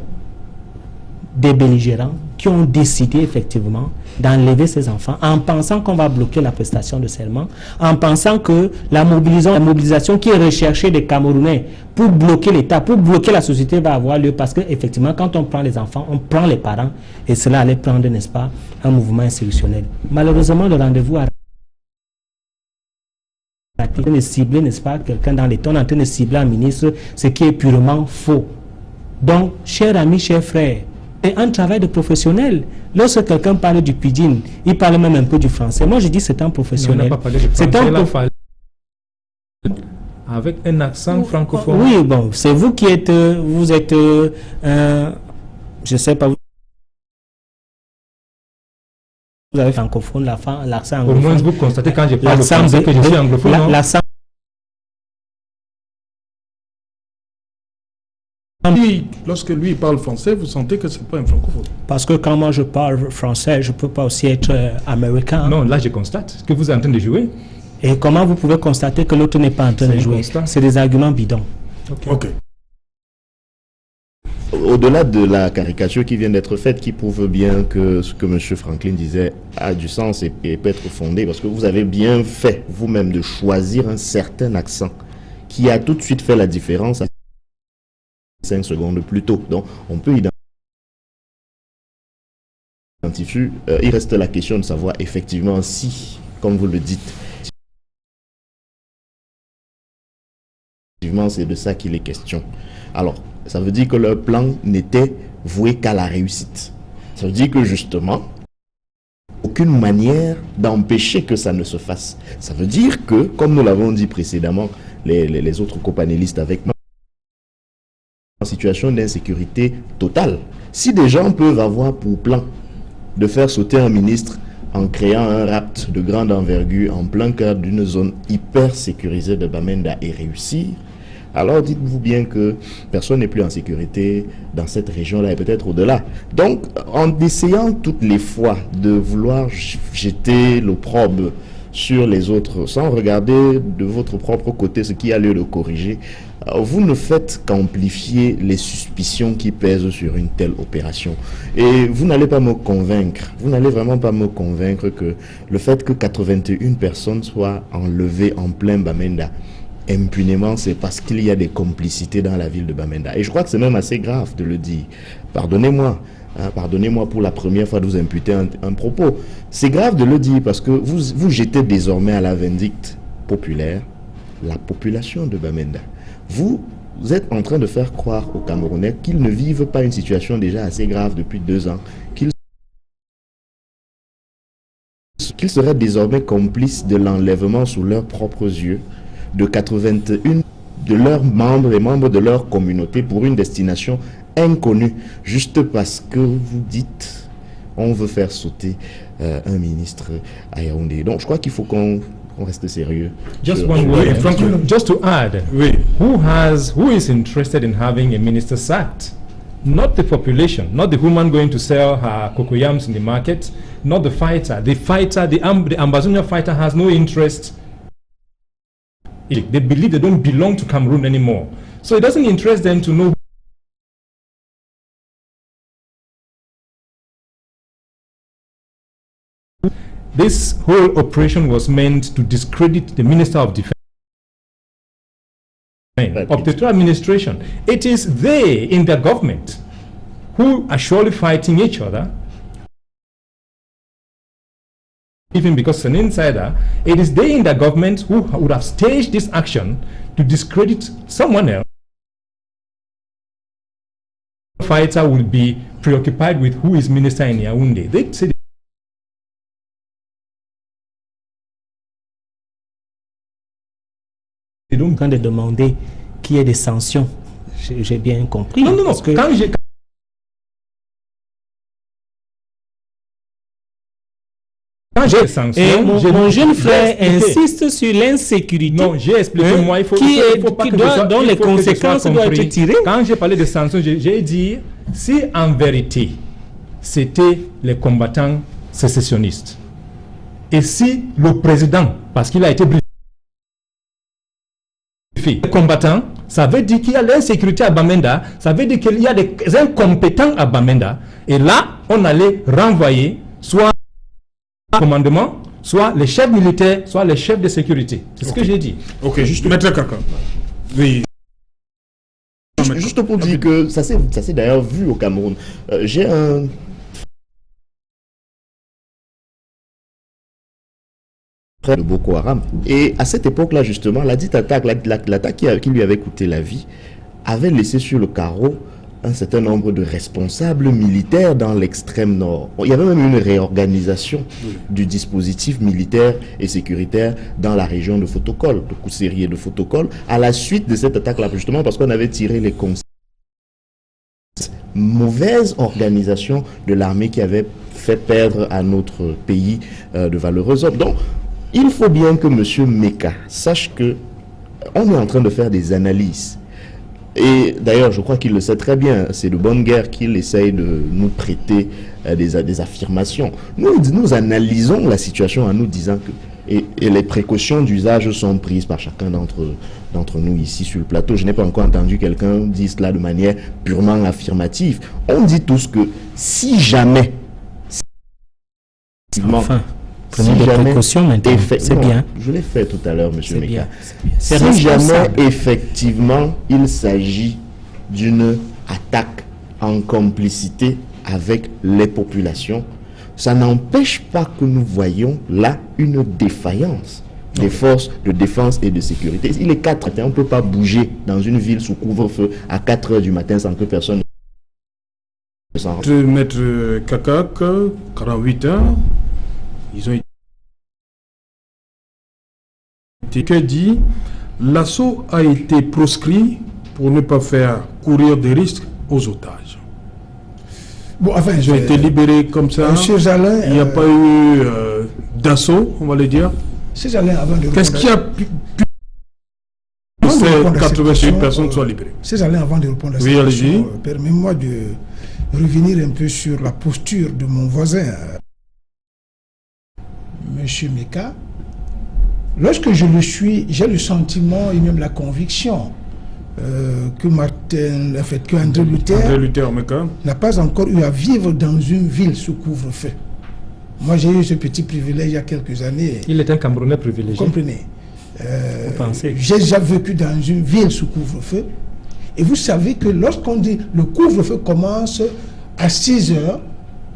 des belligérants qui ont décidé effectivement d'enlever ces enfants en pensant qu'on va bloquer la prestation de serment, en pensant que la mobilisation qui est recherchée des Camerounais pour bloquer l'État, pour bloquer la société va avoir lieu parce qu'effectivement, quand on prend les enfants, on prend les parents et cela allait prendre, n'est-ce pas, un mouvement institutionnel. Malheureusement, le rendez-vous a en train de cibler, n'est-ce pas, quelqu'un dans l'État, on est en train de cibler un ministre, ce qui est purement faux. Donc, chers amis, chers frères, c'est un travail de professionnel. Lorsque quelqu'un parle du pidgin, il parle même un peu du français. Moi, je dis c'est un professionnel. On n'a pas parlé du français, avec un accent francophone. Oui, bon, c'est vous qui êtes, vous êtes, je sais pas, vous avez francophone, l'accent anglophone. Au moins, vous constatez quand je parle français que je suis anglophone. L'accent. Lorsque lui parle français, vous sentez que c'est pas un francophone. Parce que quand moi je parle français, je peux pas aussi être américain. Non, là je constate que vous êtes en train de jouer. Et comment vous pouvez constater que l'autre n'est pas en train de jouer? C'est des arguments bidons. Ok. Au-delà de la caricature qui vient d'être faite, qui prouve bien que ce que M. Franklin disait a du sens et peut être fondé, parce que vous avez bien fait vous-même de choisir un certain accent qui a tout de suite fait la différence 5 secondes plus tôt. Donc, on peut identifier. Il reste la question de savoir effectivement si, comme vous le dites, effectivement, c'est de ça qu'il est question. Alors, ça veut dire que leur plan n'était voué qu'à la réussite. Ça veut dire que justement, aucune manière d'empêcher que ça ne se fasse. Ça veut dire que, comme nous l'avons dit précédemment, les autres copanélistes avec moi, en situation d'insécurité totale. Si des gens peuvent avoir pour plan de faire sauter un ministre en créant un rapt de grande envergure en plein cœur d'une zone hyper sécurisée de Bamenda et réussir, alors dites-vous bien que personne n'est plus en sécurité dans cette région-là et peut-être au-delà. Donc, en essayant toutes les fois de vouloir jeter l'opprobre sur les autres, sans regarder de votre propre côté ce qui a lieu de corriger, vous ne faites qu'amplifier les suspicions qui pèsent sur une telle opération. Et vous n'allez pas me convaincre, vous n'allez vraiment pas me convaincre que le fait que 81 personnes soient enlevées en plein Bamenda, impunément, c'est parce qu'il y a des complicités dans la ville de Bamenda. Et je crois que c'est même assez grave de le dire. Pardonnez-moi. Pardonnez-moi pour la première fois de vous imputer un propos. C'est grave de le dire parce que vous jetez désormais à la vindicte populaire la population de Bamenda. Vous êtes en train de faire croire aux Camerounais qu'ils ne vivent pas une situation déjà assez grave depuis 2 ans, qu'ils seraient désormais complices de l'enlèvement sous leurs propres yeux de 81 de leurs membres et membres de leur communauté pour une destination inconnue, juste parce que vous dites on veut faire sauter un ministre à Yaoundé. Donc je crois qu'il faut qu'on reste sérieux. Just one word, just to add, who is interested in having a minister sacked? not the population, not the woman going to sell her cocoyams in the market, not the fighter. The fighter, the Ambazonia fighter has no interest. They believe they don't belong to Cameroon anymore. So it doesn't interest them to know. This whole operation was meant to discredit the Minister of Defense of the administration. It is they in the government who are surely fighting each other. Even because it's an insider, it is they in the government who would have staged this action to discredit someone else. The fighter will be preoccupied with who is minister in Yaoundé. They say Ils sont en train de demander qu'il y ait des sanctions. J'ai bien compris. non, parce que quand j'ai sanctions, et mon jeune frère insiste sur l'insécurité. Non, j'ai expliqué, moi, il faut pas que ce soit, dont les conséquences doivent être tirées. Quand j'ai parlé de sanctions, j'ai dit, si en vérité, c'était les combattants sécessionnistes, et si le président, parce qu'il a été combattant, ça veut dire qu'il y a l'insécurité à Bamenda, ça veut dire qu'il y a des incompétents à Bamenda, et là, on allait renvoyer soit le commandement, soit les chefs militaires, soit les chefs de sécurité. C'est ce que j'ai dit. Ok, juste Maître Kaka. Oui. Juste pour dire que ça s'est d'ailleurs vu au Cameroun. J'ai un frère de Boko Haram. Et à cette époque-là, justement, la dite attaque, l'attaque qui lui avait coûté la vie, avait laissé sur le carreau un certain nombre de responsables militaires dans l'extrême nord. Il y avait même une réorganisation du dispositif militaire et sécuritaire dans la région de Fotokol, de Kousséri et de Fotokol, à la suite de cette attaque-là, justement parce qu'on avait tiré les conséquences. Mauvaise organisation de l'armée qui avait fait perdre à notre pays de valeureux hommes. Donc, il faut bien que M. Meka sache que on est en train de faire des analyses. Et d'ailleurs, je crois qu'il le sait très bien. C'est de bonne guerre qu'il essaye de nous prêter des affirmations. Nous analysons la situation en nous disant que et les précautions d'usage sont prises par chacun d'entre nous ici sur le plateau. Je n'ai pas encore entendu quelqu'un dire cela de manière purement affirmative. On dit tous que si jamais... Enfin, prenez des précautions maintenant, c'est bien. Je l'ai fait tout à l'heure, M. Meka. Si responsable. jamais, effectivement, il s'agit d'une attaque en complicité avec les populations, ça n'empêche pas que nous voyons là une défaillance des forces de défense et de sécurité. Il est 4 heures, on ne peut pas bouger dans une ville sous couvre-feu à 4 heures du matin sans que personne ne s'en rende. Maître Kakak, 48 heures, ils ont été... Que dit, l'assaut a été proscrit pour ne pas faire courir des risques aux otages. Bon, enfin, Ils ont été libérés comme ça. Monsieur Jalin, il n'y a pas eu d'assaut, on va le dire. Monsieur Jalin, avant de Qu'est-ce qui a pu que ces 88 personnes soient libérées? Monsieur Jalin, avant de répondre à cette question, permettez-moi de revenir un peu sur la posture de mon voisin, Monsieur Meka. Lorsque je le suis, j'ai le sentiment et même la conviction que André Luther n'a pas encore eu à vivre dans une ville sous couvre-feu. Moi, j'ai eu ce petit privilège il y a quelques années. Il est un Camerounais privilégié. Vous comprenez? J'ai déjà vécu dans une ville sous couvre-feu. Et vous savez que lorsqu'on dit le couvre-feu commence à 6 heures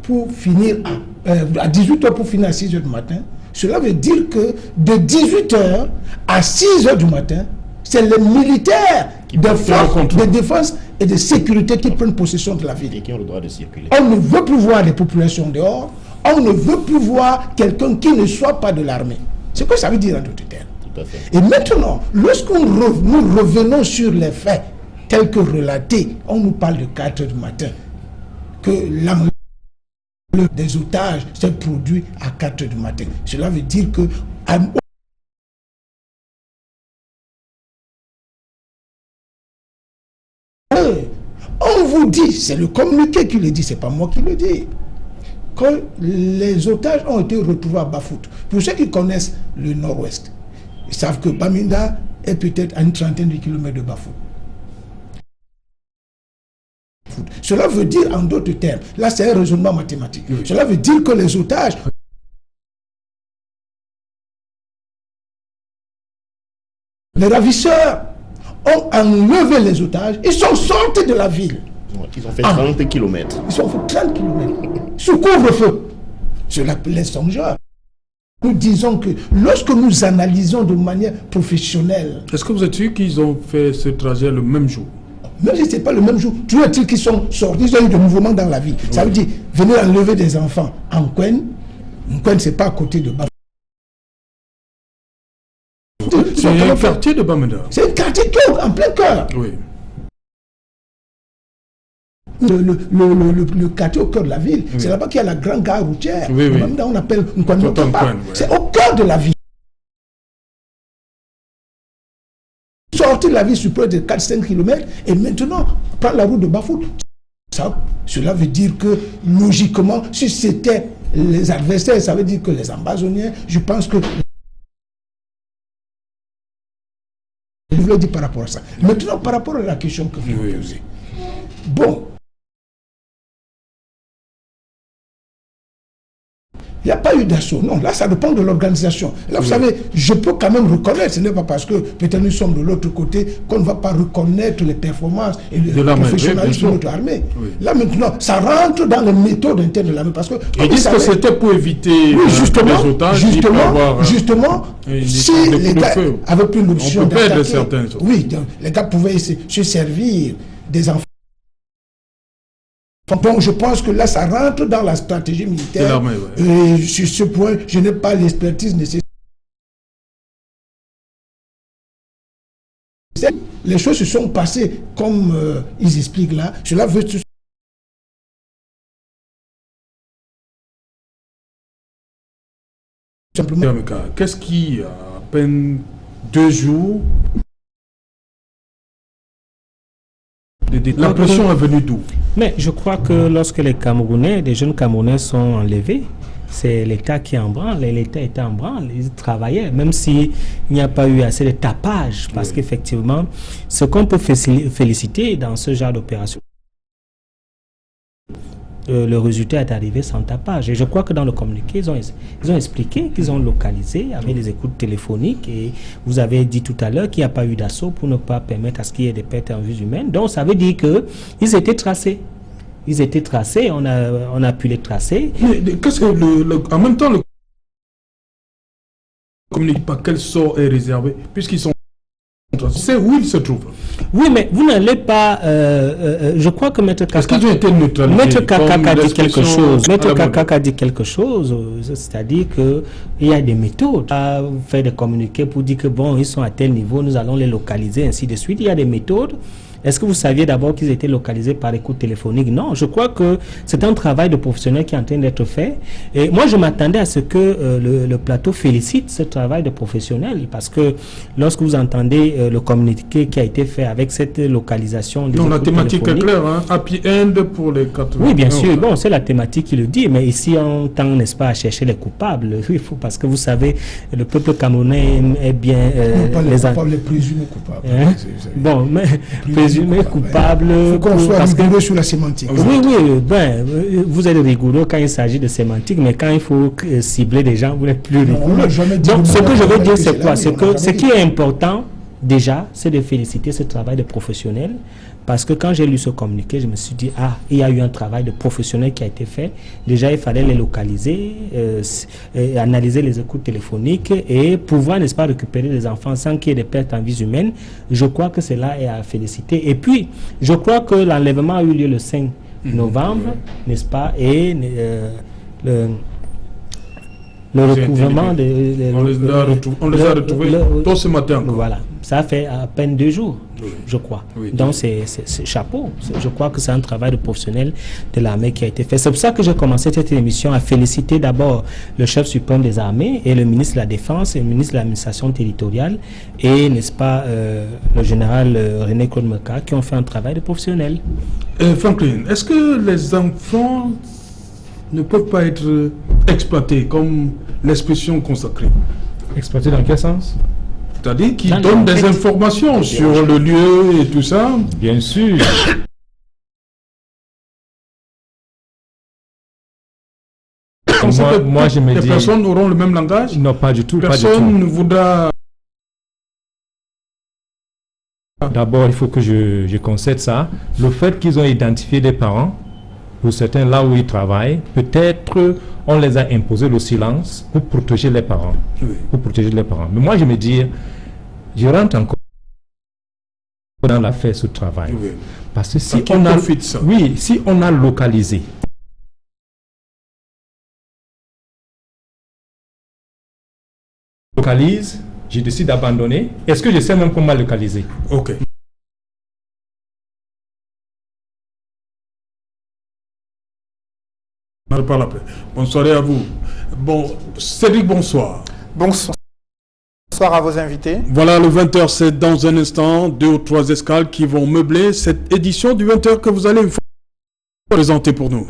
pour finir à 18 heures pour finir à 6 heures du matin, cela veut dire que de 18 heures à 6 heures du matin, c'est les militaires de force de défense et de sécurité qui prennent possession de la ville. Et qui ont le droit de circuler. On ne veut plus voir les populations dehors. On ne veut plus voir quelqu'un qui ne soit pas de l'armée. C'est quoi ça veut dire en d'autres termes? Tout à fait. Et maintenant, lorsqu'on nous revenons sur les faits tels que relatés, on nous parle de 4 heures du matin, que l'enlèvement des otages s'est produit à 4 heures du matin. Cela veut dire que on vous dit, c'est le communiqué qui le dit, c'est pas moi qui le dis. Quand les otages ont été retrouvés à Bafut, pour ceux qui connaissent le nord-ouest, ils savent que Bamenda est peut-être à une trentaine de kilomètres de Bafut. Cela veut dire, en d'autres termes, là c'est un raisonnement mathématique, cela veut dire que les otages, les ravisseurs ont enlevé les otages, ils sont sortis de la ville. Ils ont fait 30 km. Ils ont fait 30 km. Sous couvre-feu. Cela laisse songeur. Nous disons que lorsque nous analysons de manière professionnelle... Est-ce que vous êtes sûr qu'ils ont fait ce trajet le même jour? Même si ce n'est pas le même jour, toujours est-il qu'ils sont sortis, ils ont eu des mouvements dans la ville. Ça veut dire, venir enlever des enfants en Kwen. Kwen, ce n'est pas à côté de Bamenda. C'est un quartier de Bamenda. C'est un quartier cœur, en plein cœur. Oui. Le quartier au cœur de la ville, c'est là-bas qu'il y a la grande gare routière. Bamenda, on appelle Nkwen. C'est au cœur de la ville. Sortir de la ville sur près de 4-5 km et maintenant prendre la route de Bafut. Cela veut dire que logiquement, si c'était les adversaires, ça veut dire que les ambazoniens, je pense que... Je voulais dire par rapport à ça. Maintenant, par rapport à la question que vous me posez. Bon. Il n'y a pas eu d'assaut. Non, là, ça dépend de l'organisation. Là, vous savez, je peux quand même reconnaître, ce n'est pas parce que peut-être nous sommes de l'autre côté qu'on ne va pas reconnaître les performances et le professionnalisme de notre armée. Là, maintenant, ça rentre dans les méthodes internes de l'armée. Parce que... Ils disent que c'était pour éviter les otages. Justement, si les gars avaient pris l'option d'attaquer... Oui, les gars pouvaient se servir des enfants. Donc je pense que là, ça rentre dans la stratégie militaire. Et sur ce point, je n'ai pas l'expertise nécessaire. Les choses se sont passées comme ils expliquent là. Cela veut tout simplement... Qu'est-ce qui, à peine 2 jours... La pression est venue d'où? Mais je crois que lorsque les Camerounais, des jeunes Camerounais sont enlevés, c'est l'État qui est en branle. L'État était en branle, ils travaillaient, même s'il n'y a pas eu assez de tapage. Parce qu'effectivement, ce qu'on peut féliciter dans ce genre d'opération, le résultat est arrivé sans tapage. Et je crois que dans le communiqué, ils ont expliqué qu'ils ont localisé avec des écoutes téléphoniques. Et vous avez dit tout à l'heure qu'il n'y a pas eu d'assaut pour ne pas permettre à ce qu'il y ait des pertes en vie humaine. Donc ça veut dire qu'ils étaient tracés. Ils étaient tracés, on a pu les tracer. Mais qu'est-ce que en même temps, le communique pas quel sort est réservé, puisqu'ils sont... C'est où ils se trouvent. Oui, mais vous n'allez pas... je crois que Maître Kaka... Maître Kaka a dit quelque chose. Maître Kaka a dit quelque chose, c'est-à-dire qu'il y a des méthodes à faire des communiqués pour dire que bon, ils sont à tel niveau, nous allons les localiser, ainsi de suite. Il y a des méthodes. Est-ce que vous saviez d'abord qu'ils étaient localisés par écoute téléphonique? Non, je crois que c'est un travail de professionnel qui est en train d'être fait. Et moi, je m'attendais à ce que le plateau félicite ce travail de professionnel, parce que lorsque vous entendez le communiqué qui a été fait avec cette localisation... Non, la thématique est claire, hein? Happy End pour les 4... Oui, bien sûr, bon, c'est la thématique qui le dit, mais ici, on tend, n'est-ce pas, à chercher les coupables. Il faut, parce que vous savez, le peuple camerounais est bien... les présumés coupables. Hein? Bon, mais... coupable. Il faut qu'on soit rigoureux sur la sémantique. Oui, ben, vous êtes rigoureux quand il s'agit de sémantique, mais quand il faut cibler des gens, vous n'êtes plus rigoureux. Donc, ce que je veux dire, c'est quoi? C'est que ce qui est important, déjà, c'est de féliciter ce travail de professionnel, parce que quand j'ai lu ce communiqué, je me suis dit, ah, il y a eu un travail de professionnel qui a été fait. Déjà, il fallait les localiser, analyser les écoutes téléphoniques et pouvoir, n'est-ce pas, récupérer les enfants sans qu'il y ait des pertes en vie humaine. Je crois que cela est à féliciter. Et puis, je crois que l'enlèvement a eu lieu le 5 novembre, n'est-ce pas, et le recouvrement on les a retrouvés tôt ce matin. Voilà, ça fait à peine 2 jours, je crois. Donc c'est chapeau. Je crois que c'est un travail de professionnel de l'armée qui a été fait. C'est pour ça que j'ai commencé cette émission à féliciter d'abord le chef suprême des armées et le ministre de la Défense et le ministre de l'administration territoriale et, n'est-ce pas, le général René Claude Meka qui ont fait un travail de professionnel. Franklin, est-ce que les enfants ne peuvent pas être exploités comme l'expression consacrée? Exploité dans quel sens? C'est-à-dire qu'ils donnent des informations sur le lieu et tout ça. Bien sûr. moi, je me dis... Les personnes auront le même langage? Non, pas du tout. Personne ne voudra... D'abord, il faut que je concède ça. Le fait qu'ils ont identifié des parents, pour certains là où ils travaillent, peut-être on les a imposé le silence pour protéger les parents. Oui. Pour protéger les parents. Mais moi, je me dis, je rentre encore dans l'affaire ce travail. Oui. Parce que si on a... ça. Oui, si on a localisé... localise, je décide d'abandonner. Est-ce que je sais même comment localiser? Ok. On en reparle après. Bonsoir à vous. Bon, Cédric, bonsoir. Bonsoir à vos invités. Voilà, le 20h, c'est dans un instant 2 ou 3 escales qui vont meubler cette édition du 20h que vous allez présenter pour nous.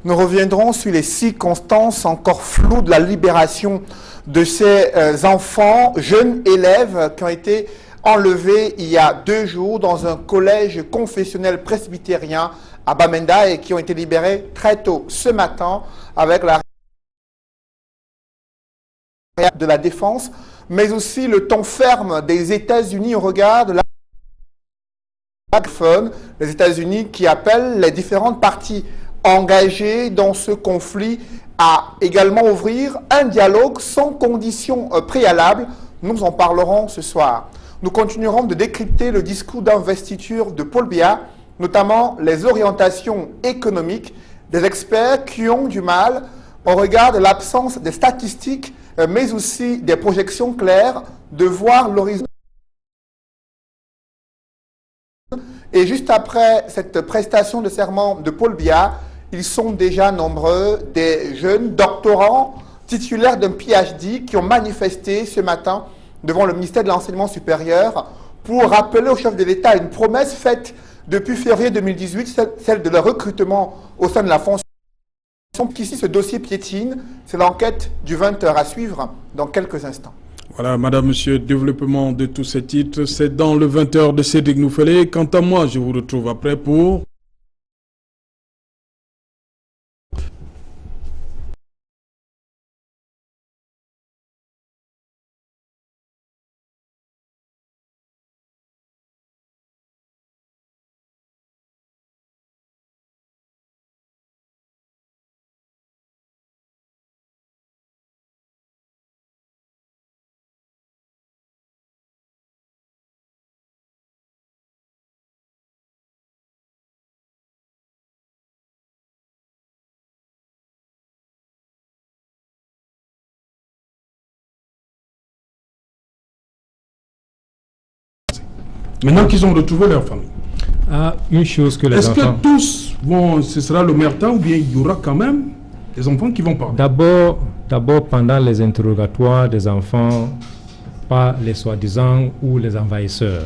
Nous reviendrons sur les circonstances encore floues de la libération de ces enfants, jeunes élèves qui ont été enlevés il y a 2 jours dans un collège confessionnel presbytérien à Bamenda et qui ont été libérés très tôt ce matin avec la de la défense, mais aussi le ton ferme des États-Unis au regard de la les États-Unis qui appellent les différentes parties engagées dans ce conflit à également ouvrir un dialogue sans conditions préalables. Nous en parlerons ce soir. Nous continuerons de décrypter le discours d'investiture de Paul Biya, notamment les orientations économiques des experts qui ont du mal au regard de l'absence des statistiques, mais aussi des projections claires, de voir l'horizon. Et juste après cette prestation de serment de Paul Biya, ils sont déjà nombreux, des jeunes doctorants titulaires d'un PhD qui ont manifesté ce matin devant le ministère de l'Enseignement supérieur pour rappeler au chef de l'État une promesse faite depuis février 2018, celle de leur recrutement au sein de la fonction. Qu'ici, ce dossier piétine, c'est l'enquête du 20h à suivre dans quelques instants. Voilà, madame, monsieur, développement de tous ces titres, c'est dans le 20h de Cédric Noufélé. Quant à moi, je vous retrouve après pour... Maintenant qu'ils ont retrouvé leur famille. Ah, une chose que les enfants... Est-ce que tous vont, ce sera le mertan ou bien il y aura quand même des enfants qui vont parler? D'abord, pendant les interrogatoires des enfants, pas les soi-disant ou les envahisseurs,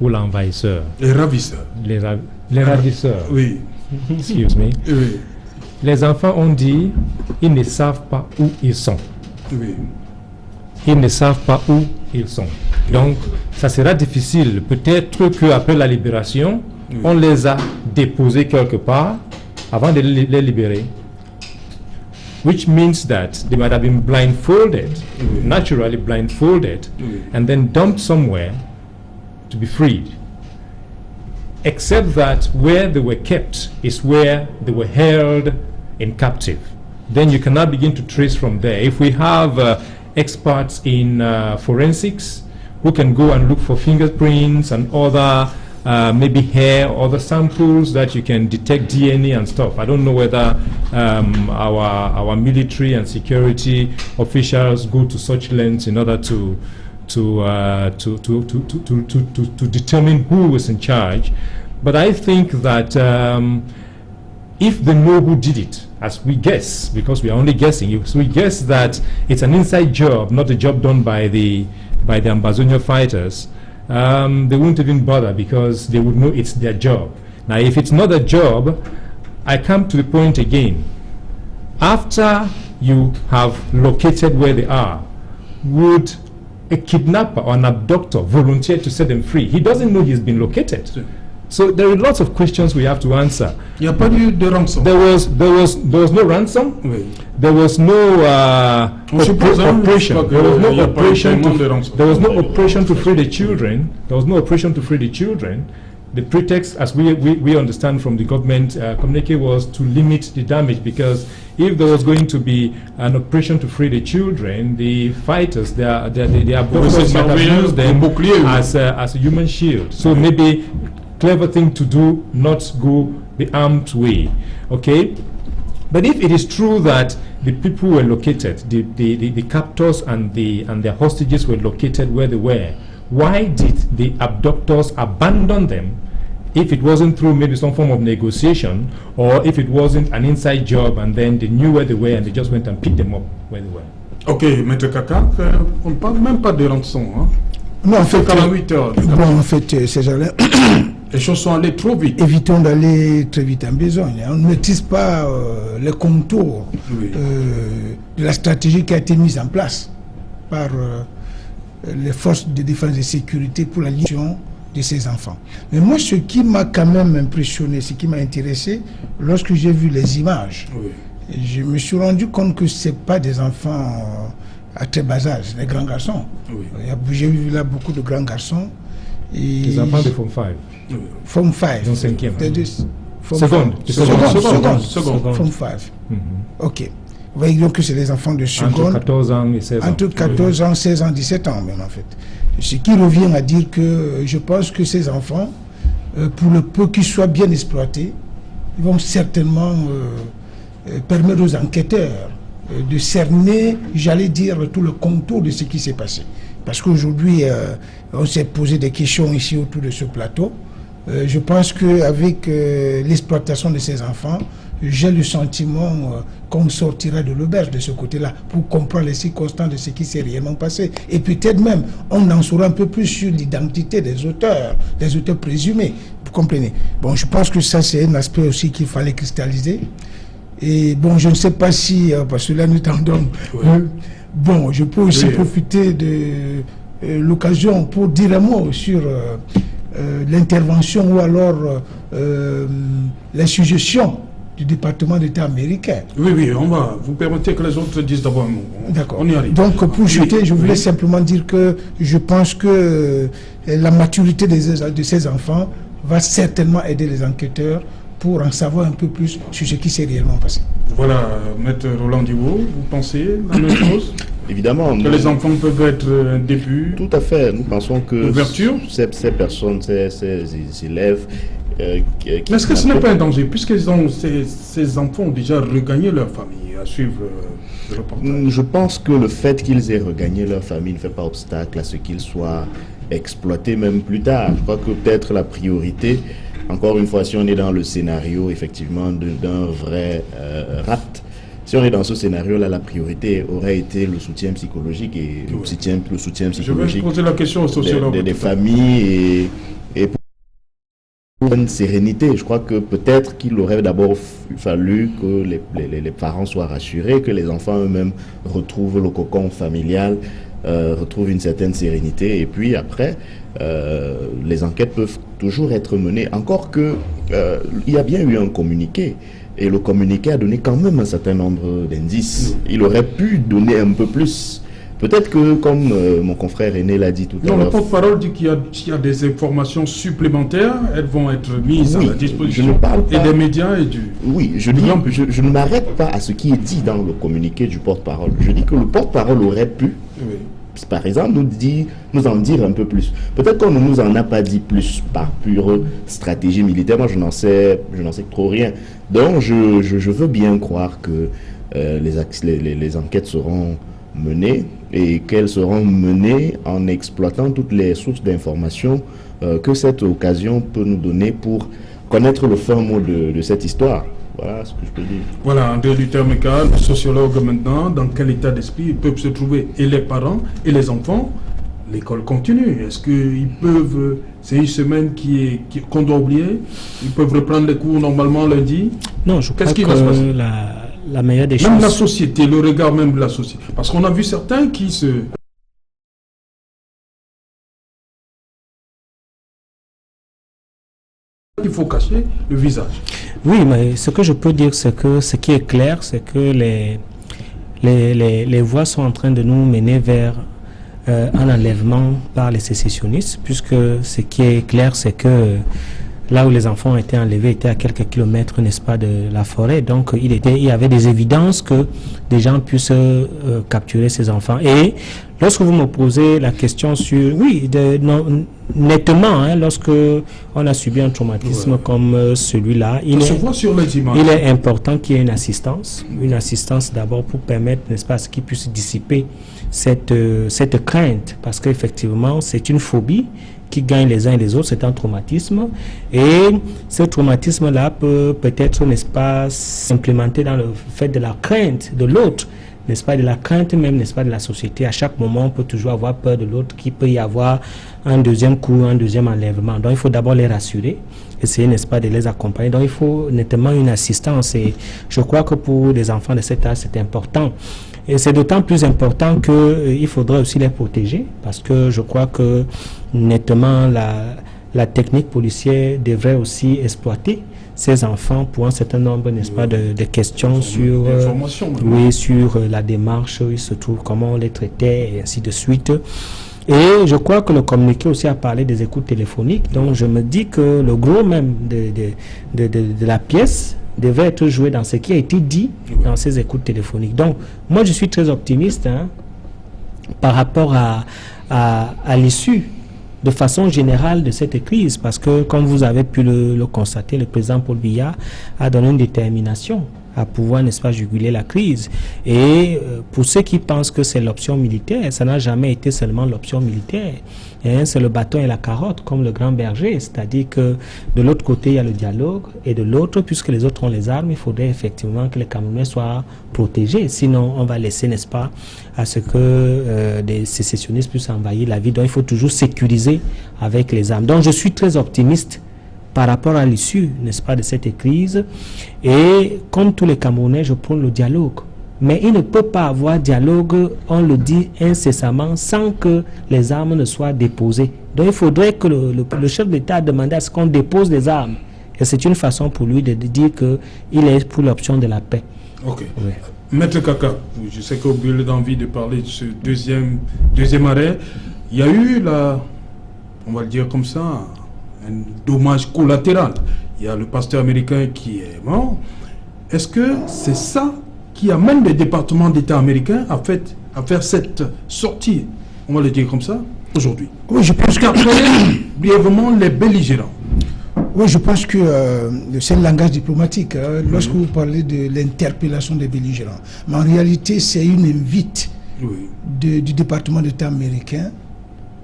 ou l'envahisseur. Les ravisseurs. Les ravisseurs. Oui. Excuse me. Oui. Les enfants ont dit, ils ne savent pas où ils sont. Oui. Ils ne savent pas où ils sont. Donc, ça sera difficile. Peut-être qu'après la libération, on les a déposés quelque part avant de les libérer. Which means that they might have been blindfolded, naturally blindfolded, and then dumped somewhere to be freed. Except that where they were kept is where they were held in captive. Then you cannot begin to trace from there. If we have experts in forensics who can go and look for fingerprints and other maybe hair, other samples that you can detect DNA and stuff. I don't know whether our military and security officials go to such lengths in order to determine who was in charge. But I think that if they know who did it, as we guess, because we are only guessing, if we guess that it's an inside job, not a job done by the Ambazonia fighters, they won't even bother because they would know it's their job. Now, if it's not a job, I come to the point again. After you have located where they are, would a kidnapper or an abductor volunteer to set them free? He doesn't know he's been located. Sure. So there are lots of questions we have to answer. Il n'y a pas eu de rançon. There was no ransom. Oui. There was no On suppose, hein, operation. que There was no il y a pas eu operation paiement de to, rançon. there was no operation to free the children. There was no operation to free the children. The pretext, as we understand from the government communique, was to limit the damage, because if there was going to be an operation to free the children, the fighters, the abductors might have used them as a human shield. So maybe clever thing to do, not go the armed way. Okay? But if it is true that the people were located, the captors and their hostages were located where they were, why did the abductors abandon them if it wasn't through maybe some form of negotiation, or if it wasn't an inside job and then they knew where they were and they just went and picked them up where they were? Ok, Maître Kaka, on ne parle même pas de rançon. Hein. Non, en fait, 48 heures. bon, en fait, ces gens-là, les choses sont allées trop vite. évitons d'aller très vite en besogne. On ne maîtrise pas les contours Oui. de la stratégie qui a été mise en place par les forces de défense et de sécurité pour la libération de ces enfants. Mais moi, ce qui m'a quand même impressionné, ce qui m'a intéressé, lorsque j'ai vu les images, Oui. je me suis rendu compte que ce n'est pas des enfants à très bas âge, des grands garçons. Oui. J'ai vu là beaucoup de grands garçons. Et Les enfants de Form 5. Oui. Form 5. Ils ont cinquième. Seconde. Seconde. Form 5. Ok. Vous voyez donc que c'est des enfants de seconde. Entre 14 ans et 16 ans. Entre 14 ans, 16 ans, 17 ans même en fait. Ce qui revient à dire que je pense que ces enfants, pour le peu qu'ils soient bien exploités, ils vont certainement permettre aux enquêteurs de cerner, j'allais dire, tout le contour de ce qui s'est passé. Parce qu'aujourd'hui, on s'est posé des questions ici autour de ce plateau. Je pense qu'avec l'exploitation de ces enfants, j'ai le sentiment qu'on sortira de l'auberge de ce côté-là pour comprendre les circonstances de ce qui s'est réellement passé. Et peut-être même, on en saura un peu plus sur l'identité des auteurs présumés. Vous comprenez? Bon, je pense que ça, c'est un aspect aussi qu'il fallait cristalliser. Et bon, je ne sais pas si, parce que là, nous tendons... bon, je peux aussi profiter de l'occasion pour dire un mot sur l'intervention ou alors la suggestion du département d'État américain. Oui, oui, on va. Vous permettez que les autres disent d'abord un mot. D'accord. On y arrive. Donc, pour jeter, je voulais simplement dire que je pense que la maturité de ces enfants va certainement aider les enquêteurs pour en savoir un peu plus sur ce qui s'est réellement passé. Voilà, Maître Roland Diwo, vous pensez la même chose? Évidemment. Que les enfants peuvent être un début? Tout à fait. Nous pensons que ces personnes, ces élèves... Mais est-ce que ce n'est pas un danger, puisque ces enfants ont déjà regagné leur famille à suivre le reportage? Je pense que le fait qu'ils aient regagné leur famille ne fait pas obstacle à ce qu'ils soient exploités même plus tard. Je crois que peut-être la priorité, encore une fois, si on est dans le scénario effectivement d'un vrai rapt, si on est dans ce scénario-là, la priorité aurait été le soutien psychologique et le soutien psychologique. Je vais poser la question aux sociologues. Des familles et pour une sérénité. Je crois que peut-être qu'il aurait d'abord fallu que les parents soient rassurés, que les enfants eux-mêmes retrouvent le cocon familial, retrouvent une certaine sérénité. Et puis après, les enquêtes peuvent toujours être menées. Encore que il y a bien eu un communiqué. Et le communiqué a donné quand même un certain nombre d'indices. Il aurait pu donner un peu plus. Peut-être que, comme mon confrère René l'a dit tout à l'heure... Non, le porte-parole dit qu'il y a des informations supplémentaires, elles vont être mises à la disposition et des médias et du... Oui, je ne m'arrête pas à ce qui est dit dans le communiqué du porte-parole. Je dis que le porte-parole aurait pu, par exemple, nous en dire un peu plus. Peut-être qu'on ne nous en a pas dit plus par pure stratégie militaire. Moi, je n'en sais trop rien. Donc, je veux bien croire que les enquêtes seront menées et qu'elles seront menées en exploitant toutes les sources d'informations que cette occasion peut nous donner pour connaître le fin mot de cette histoire. Voilà ce que je peux dire. Voilà, André Luther Meka, sociologue maintenant, dans quel état d'esprit peuvent se trouver et les parents et les enfants? L'école continue. Est-ce qu'ils peuvent c'est une semaine qu'on doit oublier. Ils peuvent reprendre les cours normalement lundi. Non, je crois que la meilleure des choses... Même la société, le regard même de la société. Parce qu'on a vu certains qui se... Il faut cacher le visage. Oui, mais ce que je peux dire, c'est que ce qui est clair, c'est que les voies sont en train de nous mener vers un enlèvement par les sécessionnistes, puisque ce qui est clair, c'est que là où les enfants ont été enlevés était à quelques kilomètres, n'est-ce pas, de la forêt. Donc, il y avait des évidences que des gens puissent capturer ces enfants. Et lorsque vous me posez la question sur... Oui, nettement, hein, lorsque on a subi un traumatisme comme celui-là, il est important qu'il y ait une assistance d'abord pour permettre, n'est-ce pas, à ce qu'ils puissent dissiper cette crainte, parce qu'effectivement, c'est une phobie qui gagnent les uns et les autres, c'est un traumatisme. Et ce traumatisme-là peut-être, n'est-ce pas, s'implémenter dans le fait de la crainte de l'autre, n'est-ce pas, de la crainte même, n'est-ce pas, de la société. À chaque moment, on peut toujours avoir peur de l'autre, qu'il peut y avoir un deuxième coup, un deuxième enlèvement. Donc, il faut d'abord les rassurer, essayer, n'est-ce pas, de les accompagner. Donc, il faut nettement une assistance. Et je crois que pour les enfants de cet âge, c'est important. Et c'est d'autant plus important qu'il faudrait aussi les protéger, parce que je crois que nettement la technique policière devrait aussi exploiter ces enfants pour un certain nombre, n'est-ce pas, de questions sur, sur la démarche, il se trouve, comment on les traitait, et ainsi de suite. Et je crois que le communiqué aussi a parlé des écoutes téléphoniques, donc je me dis que le gros même de la pièce devait être joué dans ce qui a été dit dans ces écoutes téléphoniques. Donc, moi, je suis très optimiste par rapport à l'issue de façon générale de cette crise, parce que, comme vous avez pu le constater, le président Paul Biya a donné une détermination à pouvoir, n'est-ce pas, juguler la crise. Et pour ceux qui pensent que c'est l'option militaire, ça n'a jamais été seulement l'option militaire. C'est le bâton et la carotte, comme le grand berger, c'est-à-dire que de l'autre côté, il y a le dialogue, et de l'autre, puisque les autres ont les armes, il faudrait effectivement que les Camerounais soient protégés. Sinon, on va laisser, n'est-ce pas, à ce que des sécessionnistes puissent envahir la ville. Donc, il faut toujours sécuriser avec les armes. Donc, je suis très optimiste par rapport à l'issue, n'est-ce pas, de cette crise. Et comme tous les Camerounais, je prône le dialogue. Mais il ne peut pas avoir dialogue, on le dit incessamment, sans que les armes ne soient déposées. Donc il faudrait que le chef d'État demande à ce qu'on dépose les armes. Et c'est une façon pour lui de dire qu'il est pour l'option de la paix. Ok. Oui. Maître Kaka, je sais que vous avez envie de parler de ce deuxième arrêt. Il y a eu, on va le dire comme ça, un dommage collatéral. Il y a le pasteur américain qui est mort. Est-ce que c'est ça qui amène le département d'État américain à faire cette sortie, on va le dire comme ça, aujourd'hui? Oui, je pense qu'après, brièvement, les belligérants. Oui, je pense que c'est le langage diplomatique, lorsque vous parlez de l'interpellation des belligérants. Mais en réalité, c'est une invite du département d'État américain